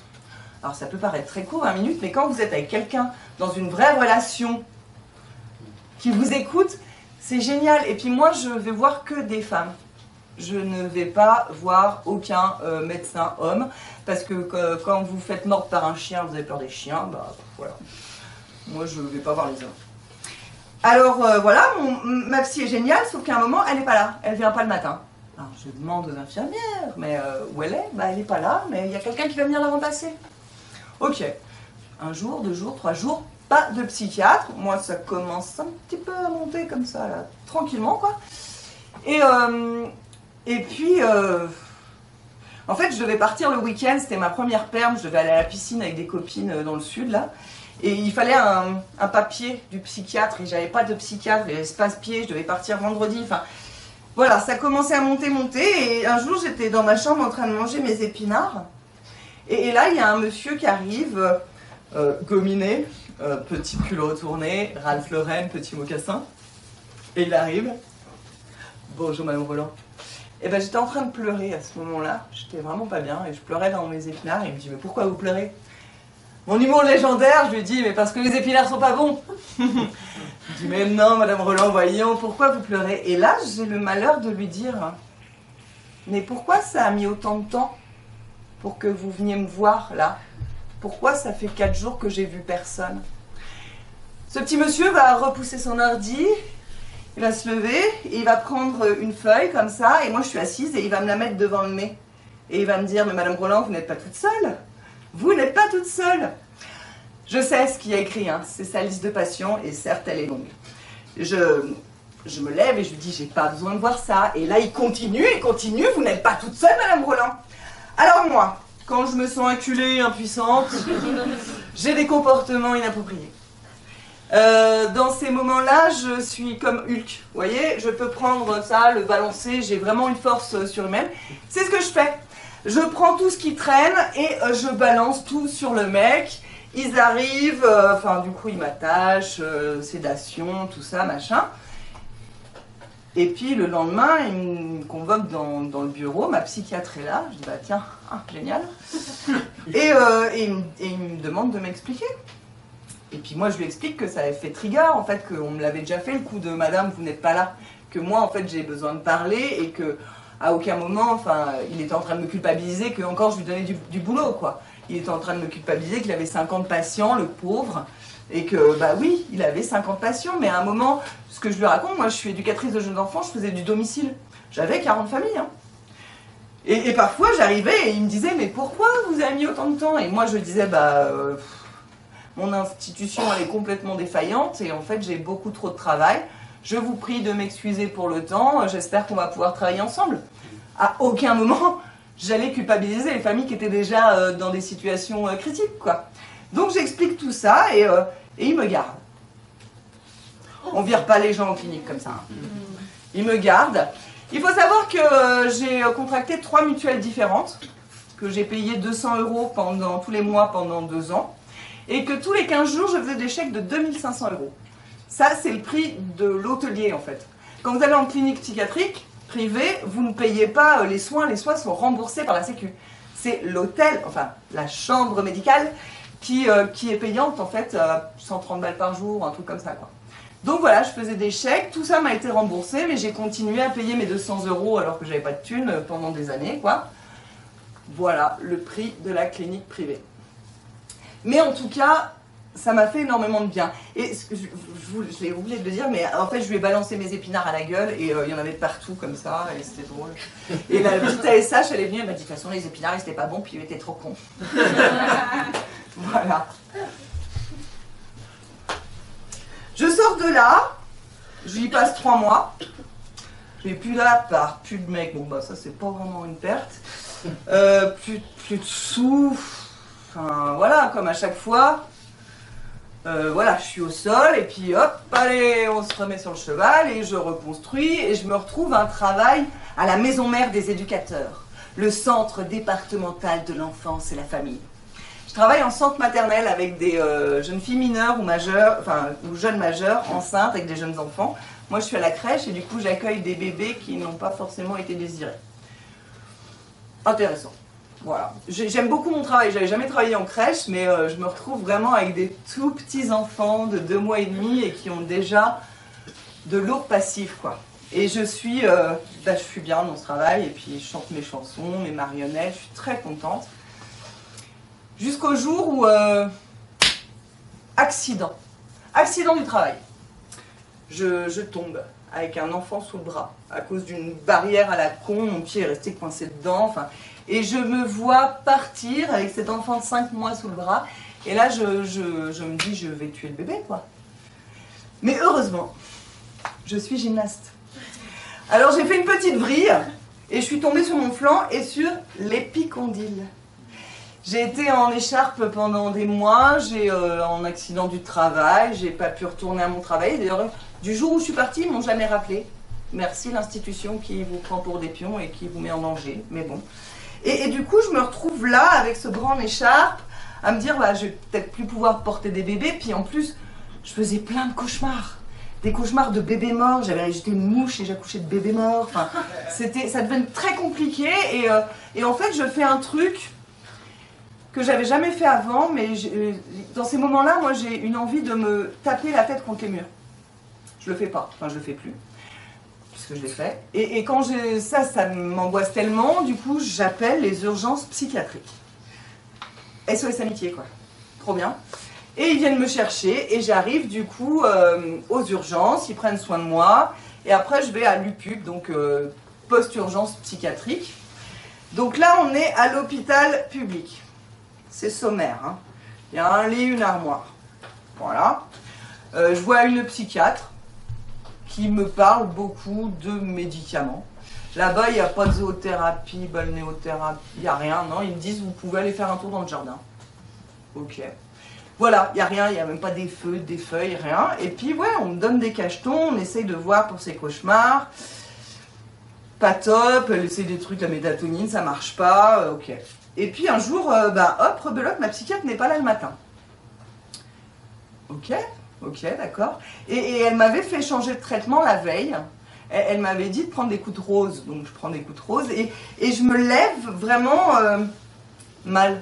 Alors ça peut paraître très court, 20 minutes, mais quand vous êtes avec quelqu'un dans une vraie relation qui vous écoute, c'est génial. Et puis moi, je vais voir que des femmes. Je ne vais pas voir aucun médecin homme, parce que quand vous faites mordre par un chien, vous avez peur des chiens, bah voilà. Moi, je ne vais pas voir les hommes. Alors voilà, ma psy est géniale, sauf qu'à un moment, elle n'est pas là. Elle ne vient pas le matin. Alors je demande aux infirmières, mais où elle est? Bah elle n'est pas là, mais il y a quelqu'un qui va venir la remplacer. Ok, un jour, 2 jours, 3 jours, pas de psychiatre. Moi ça commence un petit peu à monter comme ça, là, tranquillement quoi. Et puis, en fait je devais partir le week-end, c'était ma première perme, je devais aller à la piscine avec des copines dans le sud là. Et il fallait un papier du psychiatre, et j'avais pas de psychiatre, et ce papier, je devais partir vendredi, enfin... Voilà, ça commençait à monter, et un jour j'étais dans ma chambre en train de manger mes épinards, et là il y a un monsieur qui arrive, gominé, petit pull retourné, Ralph Lauren, petit mocassin, et il arrive. Bonjour Madame Roland. Et ben j'étais en train de pleurer à ce moment-là, j'étais vraiment pas bien, et je pleurais dans mes épinards, et il me dit mais pourquoi vous pleurez? Mon humour légendaire, je lui dis mais parce que les épinards sont pas bons. Je dis mais non Madame Roland, voyons, pourquoi vous pleurez? Et là j'ai le malheur de lui dire mais pourquoi ça a mis autant de temps pour que vous veniez me voir là? Pourquoi ça fait 4 jours que j'ai vu personne? Ce petit monsieur va repousser son ordi, il va se lever, et il va prendre une feuille comme ça, et moi je suis assise, et il va me la mettre devant le nez. Et il va me dire mais Madame Roland, vous n'êtes pas toute seule? Vous n'êtes pas toute seule. Je sais ce qu'il y a écrit, hein. C'est sa liste de patients, et certes elle est longue. Je me lève et je lui dis j'ai pas besoin de voir ça. Et là il continue, vous n'êtes pas toute seule Madame Roland. Alors moi, quand je me sens acculée, impuissante, j'ai des comportements inappropriés. Dans ces moments-là, je suis comme Hulk. Vous voyez, je peux prendre ça, le balancer, j'ai vraiment une force surhumaine. C'est ce que je fais. Je prends tout ce qui traîne et je balance tout sur le mec. Ils arrivent, enfin du coup ils m'attachent, sédation, tout ça, machin. Et puis le lendemain, ils me convoquent dans le bureau, ma psychiatre est là. Je dis bah tiens, génial. Et il me demande de m'expliquer. Et puis moi je lui explique que ça avait fait trigger, en fait, qu'on me l'avait déjà fait le coup de madame, vous n'êtes pas là. Que moi en fait j'ai besoin de parler et que à aucun moment, enfin, il était en train de me culpabiliser que encore je lui donnais du boulot, quoi. Il était en train de me culpabiliser qu'il avait 50 patients, le pauvre, et que, bah oui, il avait 50 patients, mais à un moment, ce que je lui raconte, moi je suis éducatrice de jeunes enfants, je faisais du domicile. J'avais 40 familles, hein. Et parfois j'arrivais et il me disait, mais pourquoi vous avez mis autant de temps? Et moi je disais, mon institution elle est complètement défaillante et en fait j'ai beaucoup trop de travail. Je vous prie de m'excuser pour le temps, j'espère qu'on va pouvoir travailler ensemble. À aucun moment, j'allais culpabiliser les familles qui étaient déjà dans des situations critiques, quoi. Donc j'explique tout ça et il me garde. On vire pas les gens en clinique comme ça. Hein. Il me garde. Il faut savoir que j'ai contracté 3 mutuelles différentes, que j'ai payé 200 € tous les mois pendant 2 ans, et que tous les 15 jours, je faisais des chèques de 2500 €. Ça, c'est le prix de l'hôtelier, en fait. Quand vous allez en clinique psychiatrique privée, vous ne payez pas les soins sont remboursés par la Sécu. C'est l'hôtel, enfin, la chambre médicale, qui est payante, en fait, 130 balles par jour, un truc comme ça, quoi. Donc voilà, je faisais des chèques, tout ça m'a été remboursé, mais j'ai continué à payer mes 200 € alors que j'avais pas de thunes pendant des années, quoi. Voilà, le prix de la clinique privée. Mais en tout cas, ça m'a fait énormément de bien. Et je l'ai oublié de le dire, mais en fait, je lui ai balancé mes épinards à la gueule et il y en avait partout comme ça, et c'était drôle. Et la petite ASH, elle est venue, elle m'a dit, de toute façon, les épinards, ils étaient pas bons, puis il était trop con. Voilà. Je sors de là, je y passe 3 mois. J'ai plus d'appart, plus de mec, bon bah ça c'est pas vraiment une perte. Plus de sous. Enfin voilà, comme à chaque fois. Voilà, je suis au sol et puis hop, allez, on se remet sur le cheval et je reconstruis et je me retrouve un travail à la maison mère des éducateurs, le centre départemental de l'enfance et la famille. Je travaille en centre maternel avec des jeunes filles mineures ou majeures, enfin, ou jeunes majeures, enceintes avec des jeunes enfants. Moi, je suis à la crèche et du coup, j'accueille des bébés qui n'ont pas forcément été désirés. Intéressant. Voilà. J'aime beaucoup mon travail. J'avais jamais travaillé en crèche, mais je me retrouve vraiment avec des tout petits enfants de 2 mois et demi et qui ont déjà de lourds passifs, quoi. Et je suis bien dans ce travail et puis je chante mes chansons, mes marionnettes. Je suis très contente. Jusqu'au jour où, accident du travail. Je tombe avec un enfant sous le bras. À cause d'une barrière à la con, mon pied est resté coincé dedans. Enfin, et je me vois partir avec cet enfant de 5 mois sous le bras. Et là, je me dis, je vais tuer le bébé, quoi. Mais heureusement, je suis gymnaste. Alors j'ai fait une petite vrille et je suis tombée sur mon flanc et sur l'épicondyle. J'ai été en écharpe pendant des mois, j'ai en accident du travail, j'ai pas pu retourner à mon travail. D'ailleurs, du jour où je suis partie, ils m'ont jamais rappelé. Merci l'institution qui vous prend pour des pions et qui vous met en danger, mais bon. Et du coup, je me retrouve là avec ce bras en écharpe, à me dire, bah, je vais peut-être plus pouvoir porter des bébés, puis en plus, je faisais plein de cauchemars. Des cauchemars de bébés morts, j'étais une mouche et j'accouchais de bébés morts. Enfin, ça devenait très compliqué et en fait, je fais un truc que j'avais jamais fait avant, mais dans ces moments-là, moi, j'ai une envie de me taper la tête contre les murs. Je le fais pas, enfin, je le fais plus, puisque je l'ai fait. Et quand j'ai ça m'angoisse tellement, du coup, j'appelle les urgences psychiatriques. SOS Amitié, quoi. Trop bien. Et ils viennent me chercher et j'arrive du coup aux urgences, ils prennent soin de moi et après je vais à l'UPUC, donc post-urgence psychiatrique. Donc là on est à l'hôpital public, c'est sommaire, hein. Il y a un lit, une armoire, voilà. Je vois une psychiatre qui me parle beaucoup de médicaments. Là-bas il n'y a pas de zoothérapie, balnéothérapie, il n'y a rien, non, ils me disent vous pouvez aller faire un tour dans le jardin. Ok. Voilà, il n'y a rien, il n'y a même pas des feux, des feuilles, rien. Et puis, ouais, on me donne des cachetons, on essaye de voir pour ces cauchemars. Pas top, elle essaie des trucs, la mélatonine, ça marche pas, ok. Et puis un jour, hop, rebelote, ma psychiatre n'est pas là le matin. Ok, d'accord. Et elle m'avait fait changer de traitement la veille. Elle m'avait dit de prendre des coups de rose, donc je prends des coups de rose. Et je me lève vraiment mal.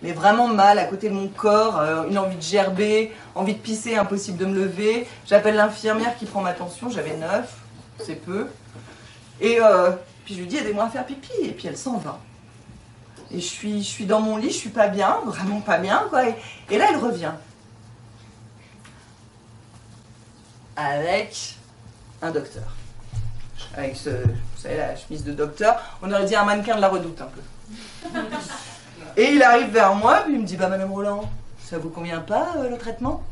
Mais vraiment mal, à côté de mon corps, une envie de gerber, envie de pisser, impossible de me lever. J'appelle l'infirmière qui prend ma tension, j'avais 9, c'est peu. Et puis je lui dis aidez-moi à faire pipi, et puis elle s'en va. Et je suis dans mon lit, je suis pas bien, vraiment pas bien, quoi. Et là elle revient. Avec un docteur. Avec vous savez, la chemise de docteur, on aurait dit un mannequin de la Redoute un peu. Et il arrive vers moi, puis il me dit, bah Madame Roland, ça vous convient pas le traitement?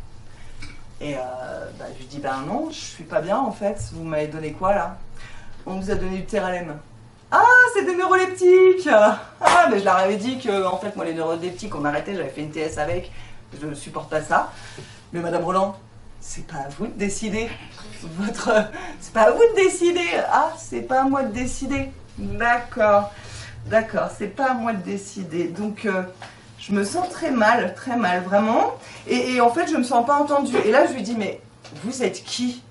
Et je lui dis, bah non, je suis pas bien en fait, vous m'avez donné quoi là? On vous a donné du Terralem. Ah, c'est des neuroleptiques! Ah, mais je leur avais dit que, en fait, moi les neuroleptiques, on arrêtait, j'avais fait une TS avec, je ne supporte pas ça. Mais Madame Roland, c'est pas à vous de décider. C'est pas à vous de décider. Ah, c'est pas à moi de décider. D'accord. D'accord, c'est pas à moi de décider. Donc, je me sens très mal, vraiment. Et en fait, je me sens pas entendue. Et là, je lui dis, mais vous êtes qui?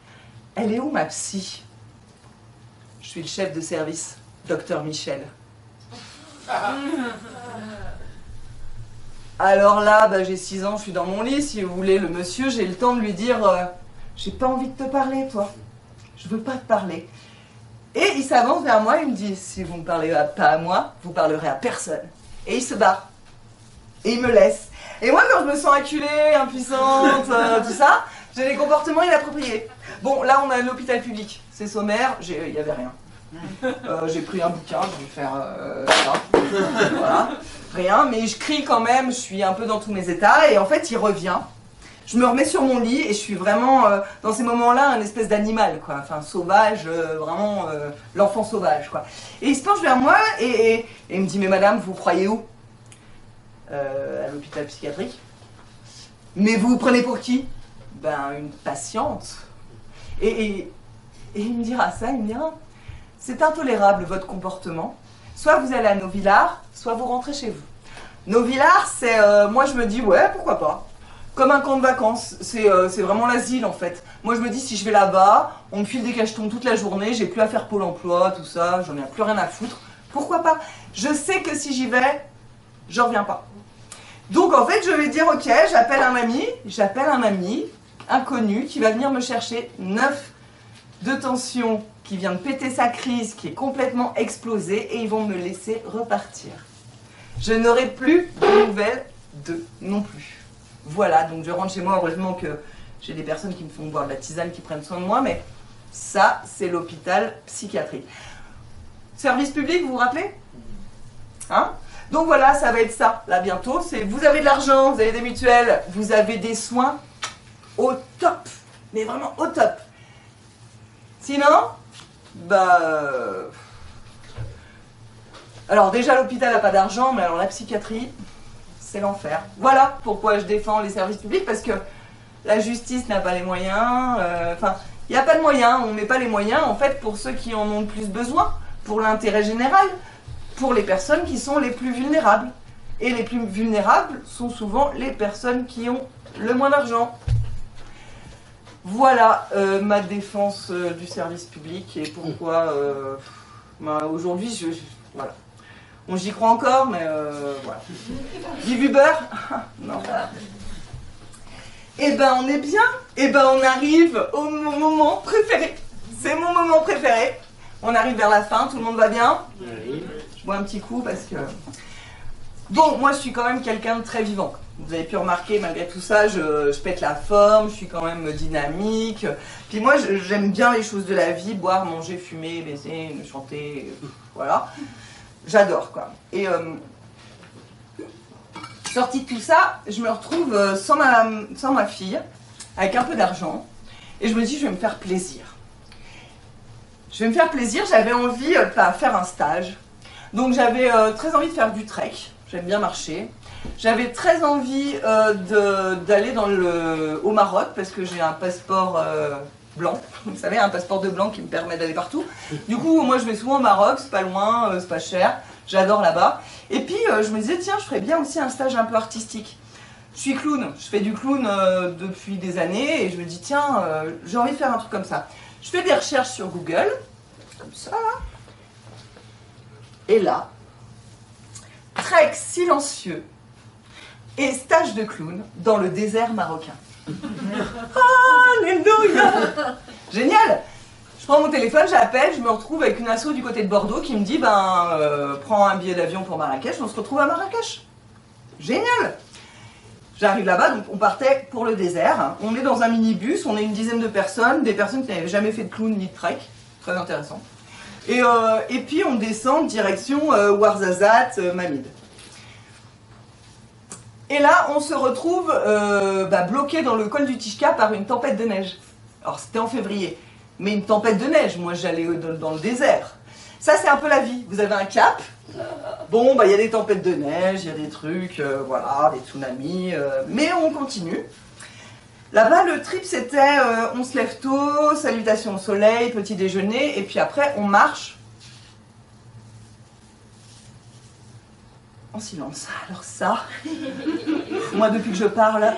Elle est où, ma psy? Je suis le chef de service, docteur Michel. Alors là, j'ai 6 ans, je suis dans mon lit. Si vous voulez, le monsieur, j'ai le temps de lui dire, j'ai pas envie de te parler, toi. Je veux pas te parler. Et il s'avance vers moi, il me dit, si vous ne parlez pas à moi, vous parlerez à personne. Et il se barre. Et il me laisse. Et moi, quand je me sens acculée, impuissante, tout ça, j'ai des comportements inappropriés. Bon, là, on a l'hôpital public. C'est sommaire, il n'y avait rien. J'ai pris un bouquin, je vais faire ça. Voilà. Rien, mais je crie quand même, je suis un peu dans tous mes états. Et en fait, il revient. Je me remets sur mon lit et je suis vraiment, dans ces moments-là, un espèce d'animal, quoi. Enfin, sauvage, vraiment l'enfant sauvage, quoi. Et il se penche vers moi et il me dit, mais madame, vous croyez où? À l'hôpital psychiatrique. Mais vous vous prenez pour qui? Ben, une patiente. Et il me dira ça, il me dira, c'est intolérable votre comportement. Soit vous allez à Novillard, soit vous rentrez chez vous. Novillard, c'est, moi je me dis, ouais, pourquoi pas. Comme un camp de vacances, c'est vraiment l'asile en fait. Moi je me dis si je vais là-bas, on me file des cachetons toute la journée, j'ai plus à faire Pôle emploi, tout ça, j'en ai plus rien à foutre. Pourquoi pas? Je sais que si j'y vais, je reviens pas. Donc en fait je vais dire ok, j'appelle un ami, inconnu, qui va venir me chercher 9 de tension, qui vient de péter sa crise, qui est complètement explosée, et ils vont me laisser repartir. Je n'aurai plus de nouvelles d'eux non plus. Voilà, donc je rentre chez moi, heureusement que j'ai des personnes qui me font boire de la tisane, qui prennent soin de moi, mais Ça, c'est l'hôpital psychiatrique. Service public, vous vous rappelez? Hein? Donc voilà, ça va être ça, là bientôt. Vous avez de l'argent, vous avez des mutuelles, vous avez des soins au top. Mais vraiment au top. Sinon, alors déjà l'hôpital n'a pas d'argent, mais alors la psychiatrie, c'est l'enfer. Voilà pourquoi je défends les services publics, parce que la justice n'a pas les moyens, il n'y a pas de moyens, on ne met pas les moyens en fait pour ceux qui en ont le plus besoin, pour l'intérêt général, pour les personnes qui sont les plus vulnérables. Et les plus vulnérables sont souvent les personnes qui ont le moins d'argent. Voilà ma défense du service public et pourquoi aujourd'hui, voilà. Bon, j'y crois encore, mais voilà. Vive Uber? Non. Eh ben, on est bien. Eh ben, on arrive au moment préféré. C'est mon moment préféré. On arrive vers la fin, tout le monde va bien? Oui. Je bois un petit coup parce que... Bon, moi, je suis quand même quelqu'un de très vivant. Vous avez pu remarquer, malgré tout ça, je pète la forme, je suis quand même dynamique. Puis moi, j'aime bien les choses de la vie, boire, manger, fumer, baiser, chanter, voilà. J'adore, quoi. Et sortie de tout ça, je me retrouve sans ma fille, avec un peu d'argent, et je me dis, je vais me faire plaisir. Je vais me faire plaisir, j'avais envie de faire un stage. Donc j'avais très envie de faire du trek, j'aime bien marcher. J'avais très envie d'aller au Maroc, parce que j'ai un passeport blanc, vous savez, un passeport de blanc qui me permet d'aller partout. Du coup, moi je vais souvent au Maroc, c'est pas loin, c'est pas cher, j'adore là-bas. Et puis je me disais, tiens, je ferais bien aussi un stage un peu artistique. Je suis clown, je fais du clown depuis des années, et je me dis, tiens, j'ai envie de faire un truc comme ça. Je fais des recherches sur Google, comme ça, là. Et là, trek silencieux et stage de clown dans le désert marocain. Alléluia! Génial! Je prends mon téléphone, j'appelle, je me retrouve avec une asso du côté de Bordeaux qui me dit, prends un billet d'avion pour Marrakech, on se retrouve à Marrakech. Génial! J'arrive là-bas, donc on partait pour le désert. On est dans un minibus, on est une dizaine de personnes, des personnes qui n'avaient jamais fait de clown ni de trek. Très intéressant. Et puis on descend direction Ouarzazate, Mamid. Et là, on se retrouve bloqué dans le col du Tishka par une tempête de neige. Alors c'était en février, mais une tempête de neige, moi j'allais dans le désert. Ça c'est un peu la vie, vous avez un cap, bon il y a des tempêtes de neige, il y a des trucs, voilà, des tsunamis, mais on continue. Là-bas le trip c'était, on se lève tôt, salutations au soleil, petit déjeuner, et puis après on marche en silence. Alors ça, moi depuis que je parle.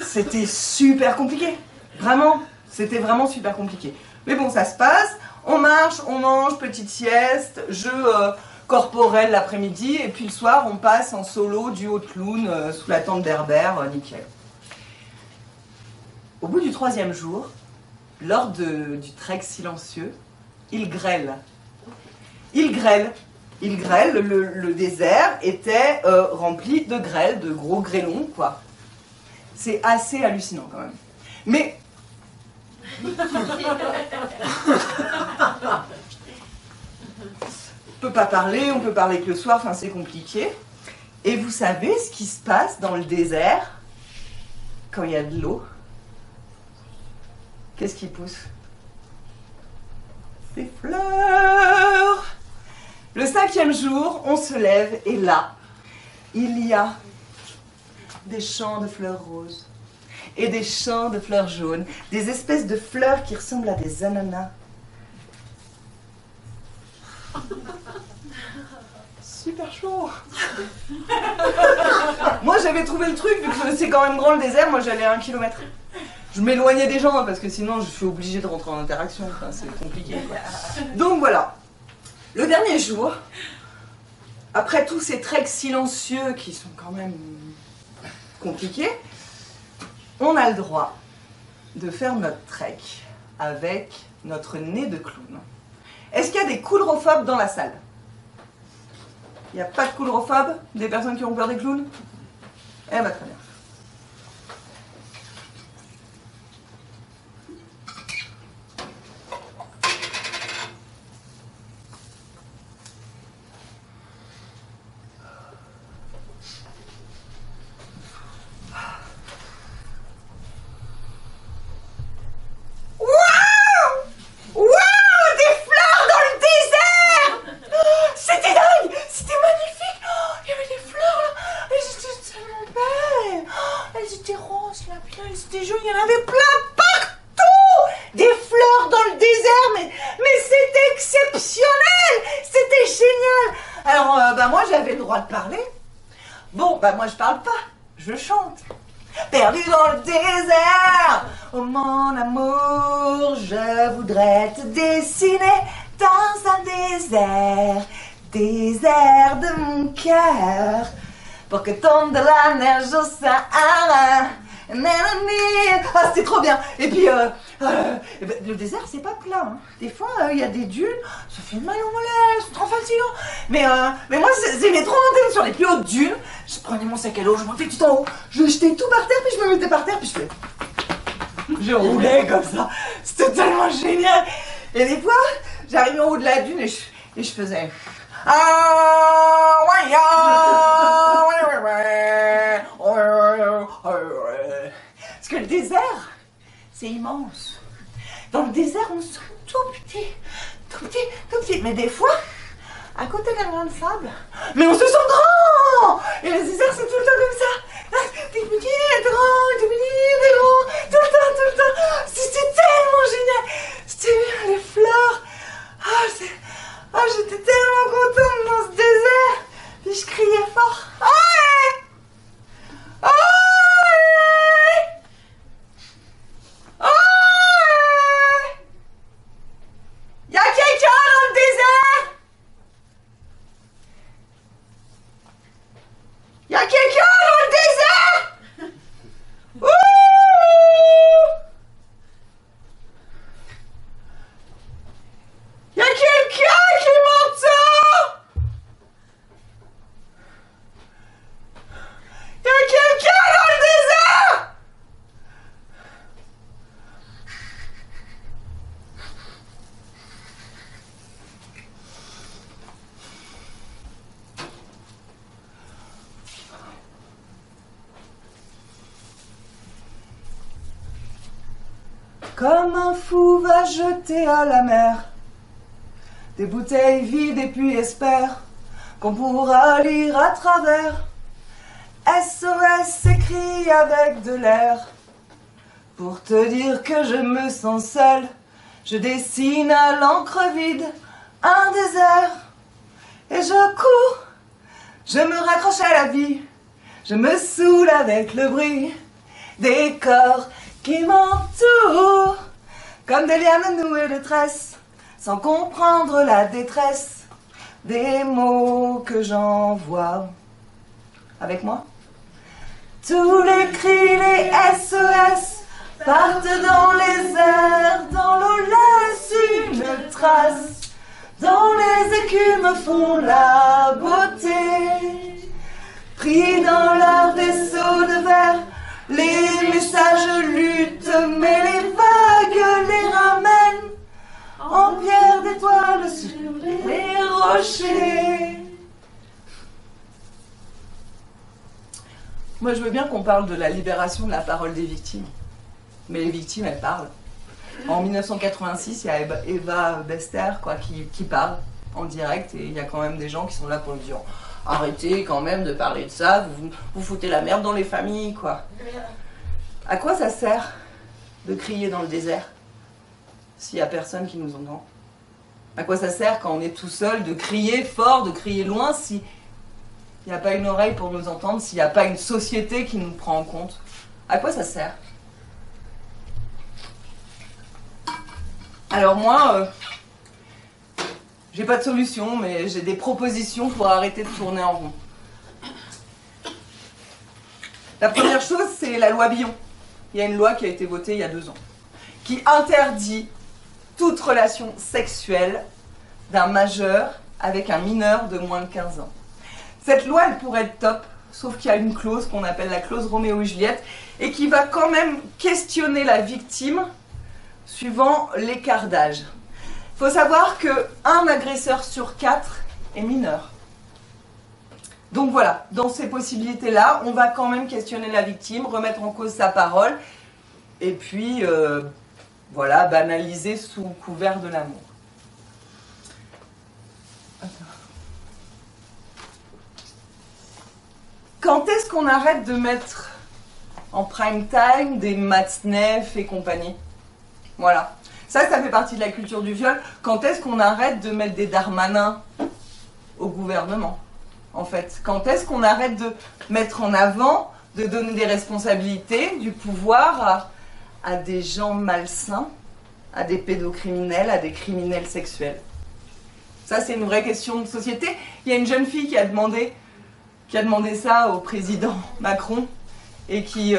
C'était super compliqué, vraiment, c'était vraiment super compliqué. Mais bon, ça se passe, on marche, on mange, petite sieste, jeu corporel l'après-midi, et puis le soir, on passe en solo, duo de clown, sous la tente berbère, nickel. Au bout du 3e jour, lors du trek silencieux, il grêle. Il grêle. Il grêle, le désert était rempli de grêle, de gros grêlons, quoi. C'est assez hallucinant quand même. Mais... on peut pas parler, on peut parler que le soir, enfin c'est compliqué. Et vous savez ce qui se passe dans le désert quand il y a de l'eau? Qu'est-ce qui pousse? Des fleurs! Le 5e jour, on se lève et là, il y a des champs de fleurs roses et des champs de fleurs jaunes, des espèces de fleurs qui ressemblent à des ananas. Super chaud. Moi j'avais trouvé le truc, vu que c'est quand même grand le désert, moi j'allais à 1 kilomètre. Je m'éloignais des gens, parce que sinon je suis obligée de rentrer en interaction, enfin, c'est compliqué, quoi. Donc voilà. Le dernier jour, après tous ces treks silencieux qui sont quand même compliqués, on a le droit de faire notre trek avec notre nez de clown. Est-ce qu'il y a des coulrophobes dans la salle? Il n'y a pas de coulrophobes? Des personnes qui ont peur des clowns? Eh bien, très bien. elles étaient roses, là, puis là, elles étaient jaunes, il y en avait plein partout. Des fleurs dans le désert, mais c'était exceptionnel, c'était génial. Alors, moi, j'avais le droit de parler. Bon, moi, je parle pas, je chante. Perdu dans le désert, oh mon amour, je voudrais te dessiner dans un désert de mon cœur, pour que tombe de la neige au Sahara. Ah, c'était trop bien. Et puis, le désert, c'est pas plat. Hein. Des fois, il y a des dunes, ça fait mal au mollet, c'est trop fatigant. Mais moi, j'aimais trop monter sur les plus hautes dunes. Je prenais mon sac à dos, je montais tout en haut, je jetais tout par terre, puis je me mettais par terre, puis je roulais comme ça. C'était tellement génial. Et des fois, j'arrivais en haut de la dune et je faisais... Parce que le désert, c'est immense. Dans le désert, on se sent tout petit. Mais des fois, à côté d'un grain de sable, mais on se sent grand. Et le désert, c'est tout le temps comme ça. T'es petit, t'es grand, t'es petit, t'es grand. Tout le temps. C'était tellement génial. C'était bien, les fleurs. J'étais tellement contente dans ce désert. Puis je criais fort. Y a quelqu'un dans le désert? Y a quelqu'un dans le désert? Ouh! Y a quelqu'un qui m'entend? Y a quelqu'un dans le désert? Comme un fou va jeter à la mer des bouteilles vides et puis espère qu'on pourra lire à travers. SOS s'écrit avec de l'air. Pour te dire que je me sens seule, je dessine à l'encre vide un désert. Et je cours, je me raccroche à la vie, je me saoule avec le bruit des corps qui m'entourent, comme des lianes nouées de tresses, sans comprendre la détresse des mots que j'envoie. Avec moi? Tous les cris, les SOS partent dans les airs, dans l'eau laisse une trace, dans les écumes font la beauté, pris dans leur vaisseau de verre. Les messages luttent, mais les vagues les ramènent en pierre d'étoiles sur les rochers. Moi, je veux bien qu'on parle de la libération de la parole des victimes. Mais les victimes, elles parlent. En 1986, il y a Eva Bester qui parle en direct, et il y a quand même des gens qui sont là pour lui dire « Arrêtez quand même de parler de ça, vous foutez la merde dans les familles, quoi. » À quoi ça sert de crier dans le désert s'il n'y a personne qui nous entend? À quoi ça sert quand on est tout seul de crier fort, de crier loin, s'il n'y a pas une oreille pour nous entendre, s'il n'y a pas une société qui nous prend en compte? À quoi ça sert? Alors moi, j'ai pas de solution, mais j'ai des propositions pour arrêter de tourner en rond. La première chose, c'est la loi Billon. Il y a une loi qui a été votée il y a 2 ans, qui interdit toute relation sexuelle d'un majeur avec un mineur de moins de 15 ans. Cette loi, elle pourrait être top, sauf qu'il y a une clause qu'on appelle la clause Roméo et Juliette, et qui va quand même questionner la victime suivant l'écart d'âge. Il faut savoir qu'un agresseur sur 4 est mineur. Donc voilà, dans ces possibilités-là, on va quand même questionner la victime, remettre en cause sa parole, et puis, voilà, banaliser sous couvert de l'amour. Quand est-ce qu'on arrête de mettre en prime time des Matzneff et compagnie. Voilà. Ça fait partie de la culture du viol. Quand est-ce qu'on arrête de mettre des Darmanins au gouvernement, en fait? Quand est-ce qu'on arrête de mettre en avant, de donner des responsabilités, du pouvoir à des gens malsains, à des pédocriminels, à des criminels sexuels? Ça, c'est une vraie question de société. Il y a une jeune fille qui a demandé ça au président Macron et qui,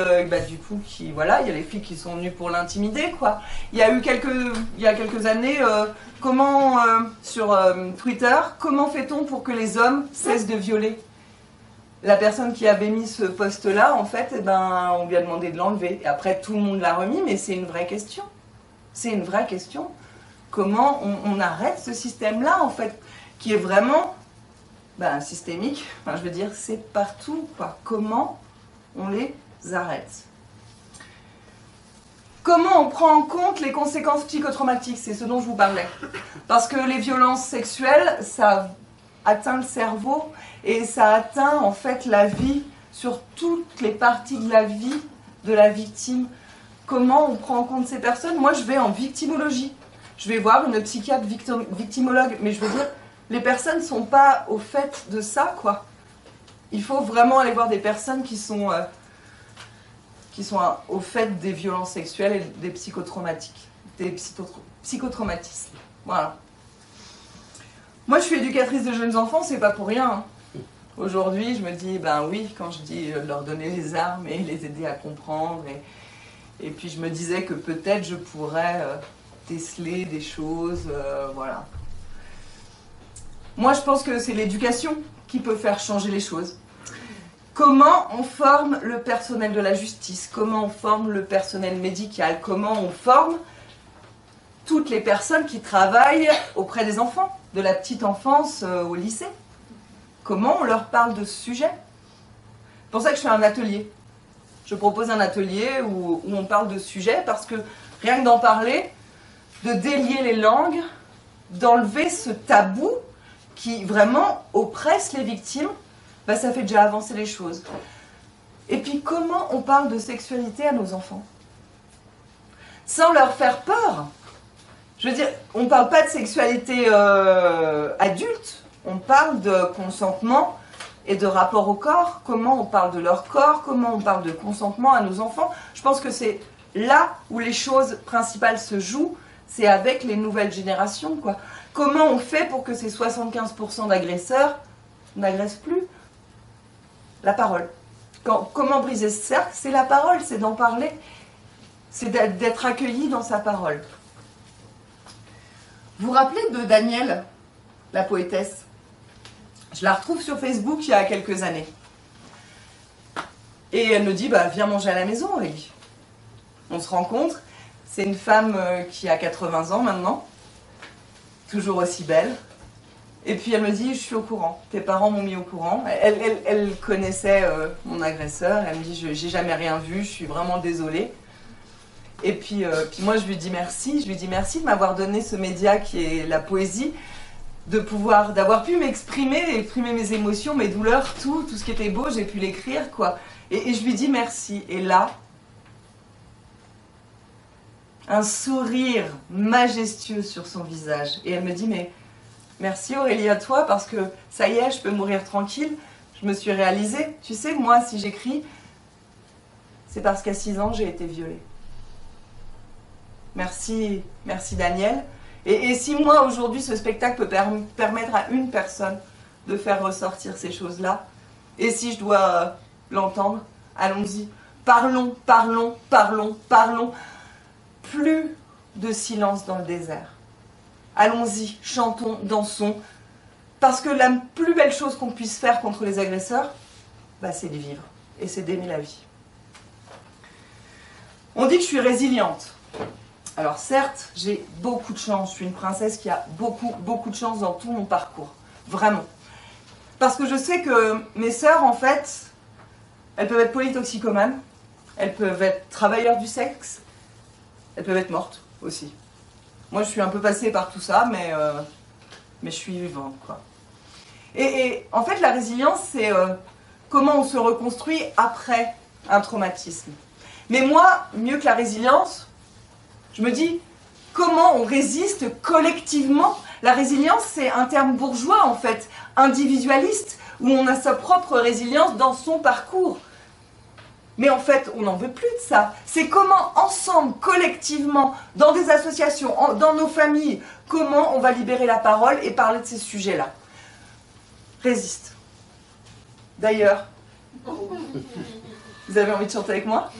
du coup, voilà, il y a les filles qui sont venues pour l'intimider, quoi. Il y a quelques années, sur Twitter, comment fait-on pour que les hommes cessent de violer? La personne qui avait mis ce post-là, en fait, on lui a demandé de l'enlever. Et après, tout le monde l'a remis, mais c'est une vraie question. C'est une vraie question. Comment on arrête ce système-là, en fait, qui est vraiment systémique. Enfin, je veux dire, c'est partout, quoi. Comment on les arrête? Comment on prend en compte les conséquences psychotraumatiques? C'est ce dont je vous parlais. Parce que les violences sexuelles, ça atteint le cerveau et ça atteint en fait la vie sur toutes les parties de la vie de la victime. Comment on prend en compte ces personnes? Moi, je vais en victimologie. Je vais voir une psychiatre victimologue, mais je veux dire, les personnes ne sont pas au fait de ça, quoi. Il faut vraiment aller voir des personnes qui sont au fait des violences sexuelles et des psychotraumatismes. Voilà. Moi, je suis éducatrice de jeunes enfants, c'est pas pour rien. Aujourd'hui, je me dis, oui, quand je dis leur donner les armes et les aider à comprendre, et puis je me disais que peut-être je pourrais déceler des choses, voilà. Moi, je pense que c'est l'éducation qui peut faire changer les choses. Comment on forme le personnel de la justice? Comment on forme le personnel médical? Comment on forme toutes les personnes qui travaillent auprès des enfants, de la petite enfance au lycée? Comment on leur parle de ce sujet? C'est pour ça que je fais un atelier. Je propose un atelier où on parle de ce sujet, parce que rien que d'en parler, de délier les langues, d'enlever ce tabou qui vraiment oppresse les victimes, ça fait déjà avancer les choses. Et puis comment on parle de sexualité à nos enfants? Sans leur faire peur. Je veux dire, on ne parle pas de sexualité adulte, on parle de consentement et de rapport au corps. Comment on parle de leur corps, comment on parle de consentement à nos enfants. Je pense que c'est là où les choses principales se jouent, c'est avec les nouvelles générations, quoi. Comment on fait pour que ces 75% d'agresseurs n'agressent plus? La parole. Comment briser ce cercle? C'est la parole, c'est d'en parler. C'est d'être accueilli dans sa parole. Vous vous rappelez de Danielle, la poétesse? Je la retrouve sur Facebook il y a quelques années. Et elle me dit, viens manger à la maison, Aurélie. On se rencontre. C'est une femme qui a 80 ans maintenant, toujours aussi belle. Et puis elle me dit, je suis au courant, tes parents m'ont mis au courant. Elle connaissait mon agresseur, elle me dit, j'ai jamais rien vu, je suis vraiment désolée. Et puis moi je lui dis merci de m'avoir donné ce média qui est la poésie, d'avoir pu exprimer mes émotions, mes douleurs, tout ce qui était beau, j'ai pu l'écrire, quoi. Et je lui dis merci. Et là, un sourire majestueux sur son visage. Et elle me dit, mais merci Aurélie à toi, parce que ça y est, je peux mourir tranquille. Je me suis réalisée. Tu sais, moi, si j'écris, c'est parce qu'à 6 ans, j'ai été violée. Merci Daniel. Et si moi, aujourd'hui, ce spectacle peut permettre à une personne de faire ressortir ces choses-là, et si je dois l'entendre, allons-y. Parlons. Plus de silence dans le désert. Allons-y, chantons, dansons. Parce que la plus belle chose qu'on puisse faire contre les agresseurs, c'est de vivre. Et c'est d'aimer la vie. On dit que je suis résiliente. Alors certes, j'ai beaucoup de chance. Je suis une princesse qui a beaucoup de chance dans tout mon parcours. Vraiment. Parce que je sais que mes sœurs, en fait, elles peuvent être polytoxicomanes, elles peuvent être travailleurs du sexe, elles peuvent être mortes aussi. Moi, je suis un peu passée par tout ça, mais je suis vivante, quoi. Et en fait, la résilience, c'est comment on se reconstruit après un traumatisme. Mais moi, mieux que la résilience, je me dis, comment on résiste collectivement? La résilience, c'est un terme bourgeois, en fait, individualiste, où on a sa propre résilience dans son parcours. Mais en fait, on n'en veut plus de ça. C'est comment, ensemble, collectivement, dans des associations, dans nos familles, comment on va libérer la parole et parler de ces sujets-là. Résiste. D'ailleurs, vous avez envie de chanter avec moi?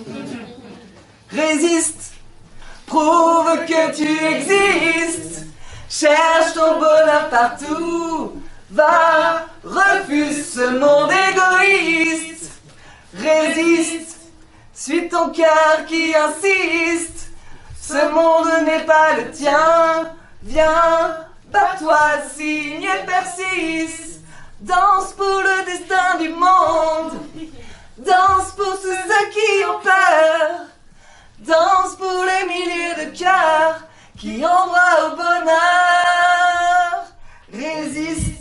Résiste, prouve que tu existes, cherche ton bonheur partout, va, refuse ce monde égoïste. Résiste, suis ton cœur qui insiste, ce monde n'est pas le tien, viens, bats-toi, signe et persiste, danse pour le destin du monde, danse pour tous ceux qui ont peur, danse pour les milliers de cœurs qui ont droit au bonheur. Résiste.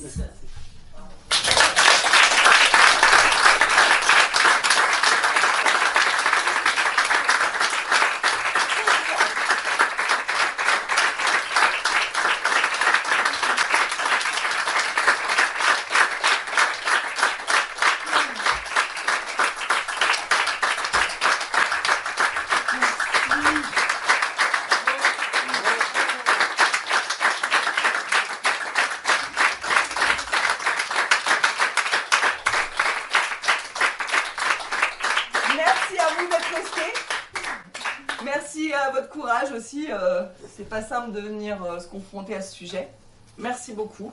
Merci à vous d'être restés. Merci à votre courage aussi. C'est pas simple de venir se confronter à ce sujet. Merci beaucoup.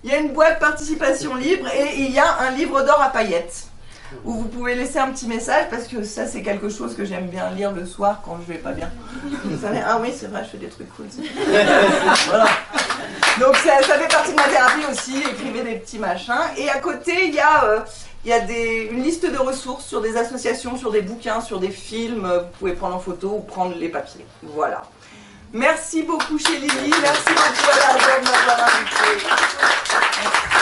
Il y a une boîte participation libre et il y a un livre d'or à paillettes où vous pouvez laisser un petit message parce que ça c'est quelque chose que j'aime bien lire le soir quand je vais pas bien. Vous savez, ah oui c'est vrai, je fais des trucs cool. Voilà. Donc ça fait partie de ma thérapie aussi, écrivez des petits machins. Et à côté il y a une liste de ressources sur des associations, sur des bouquins, sur des films. Vous pouvez prendre en photo ou prendre les papiers. Voilà. Merci beaucoup chez Lily. Merci beaucoup à la de m'avoir invité. Merci.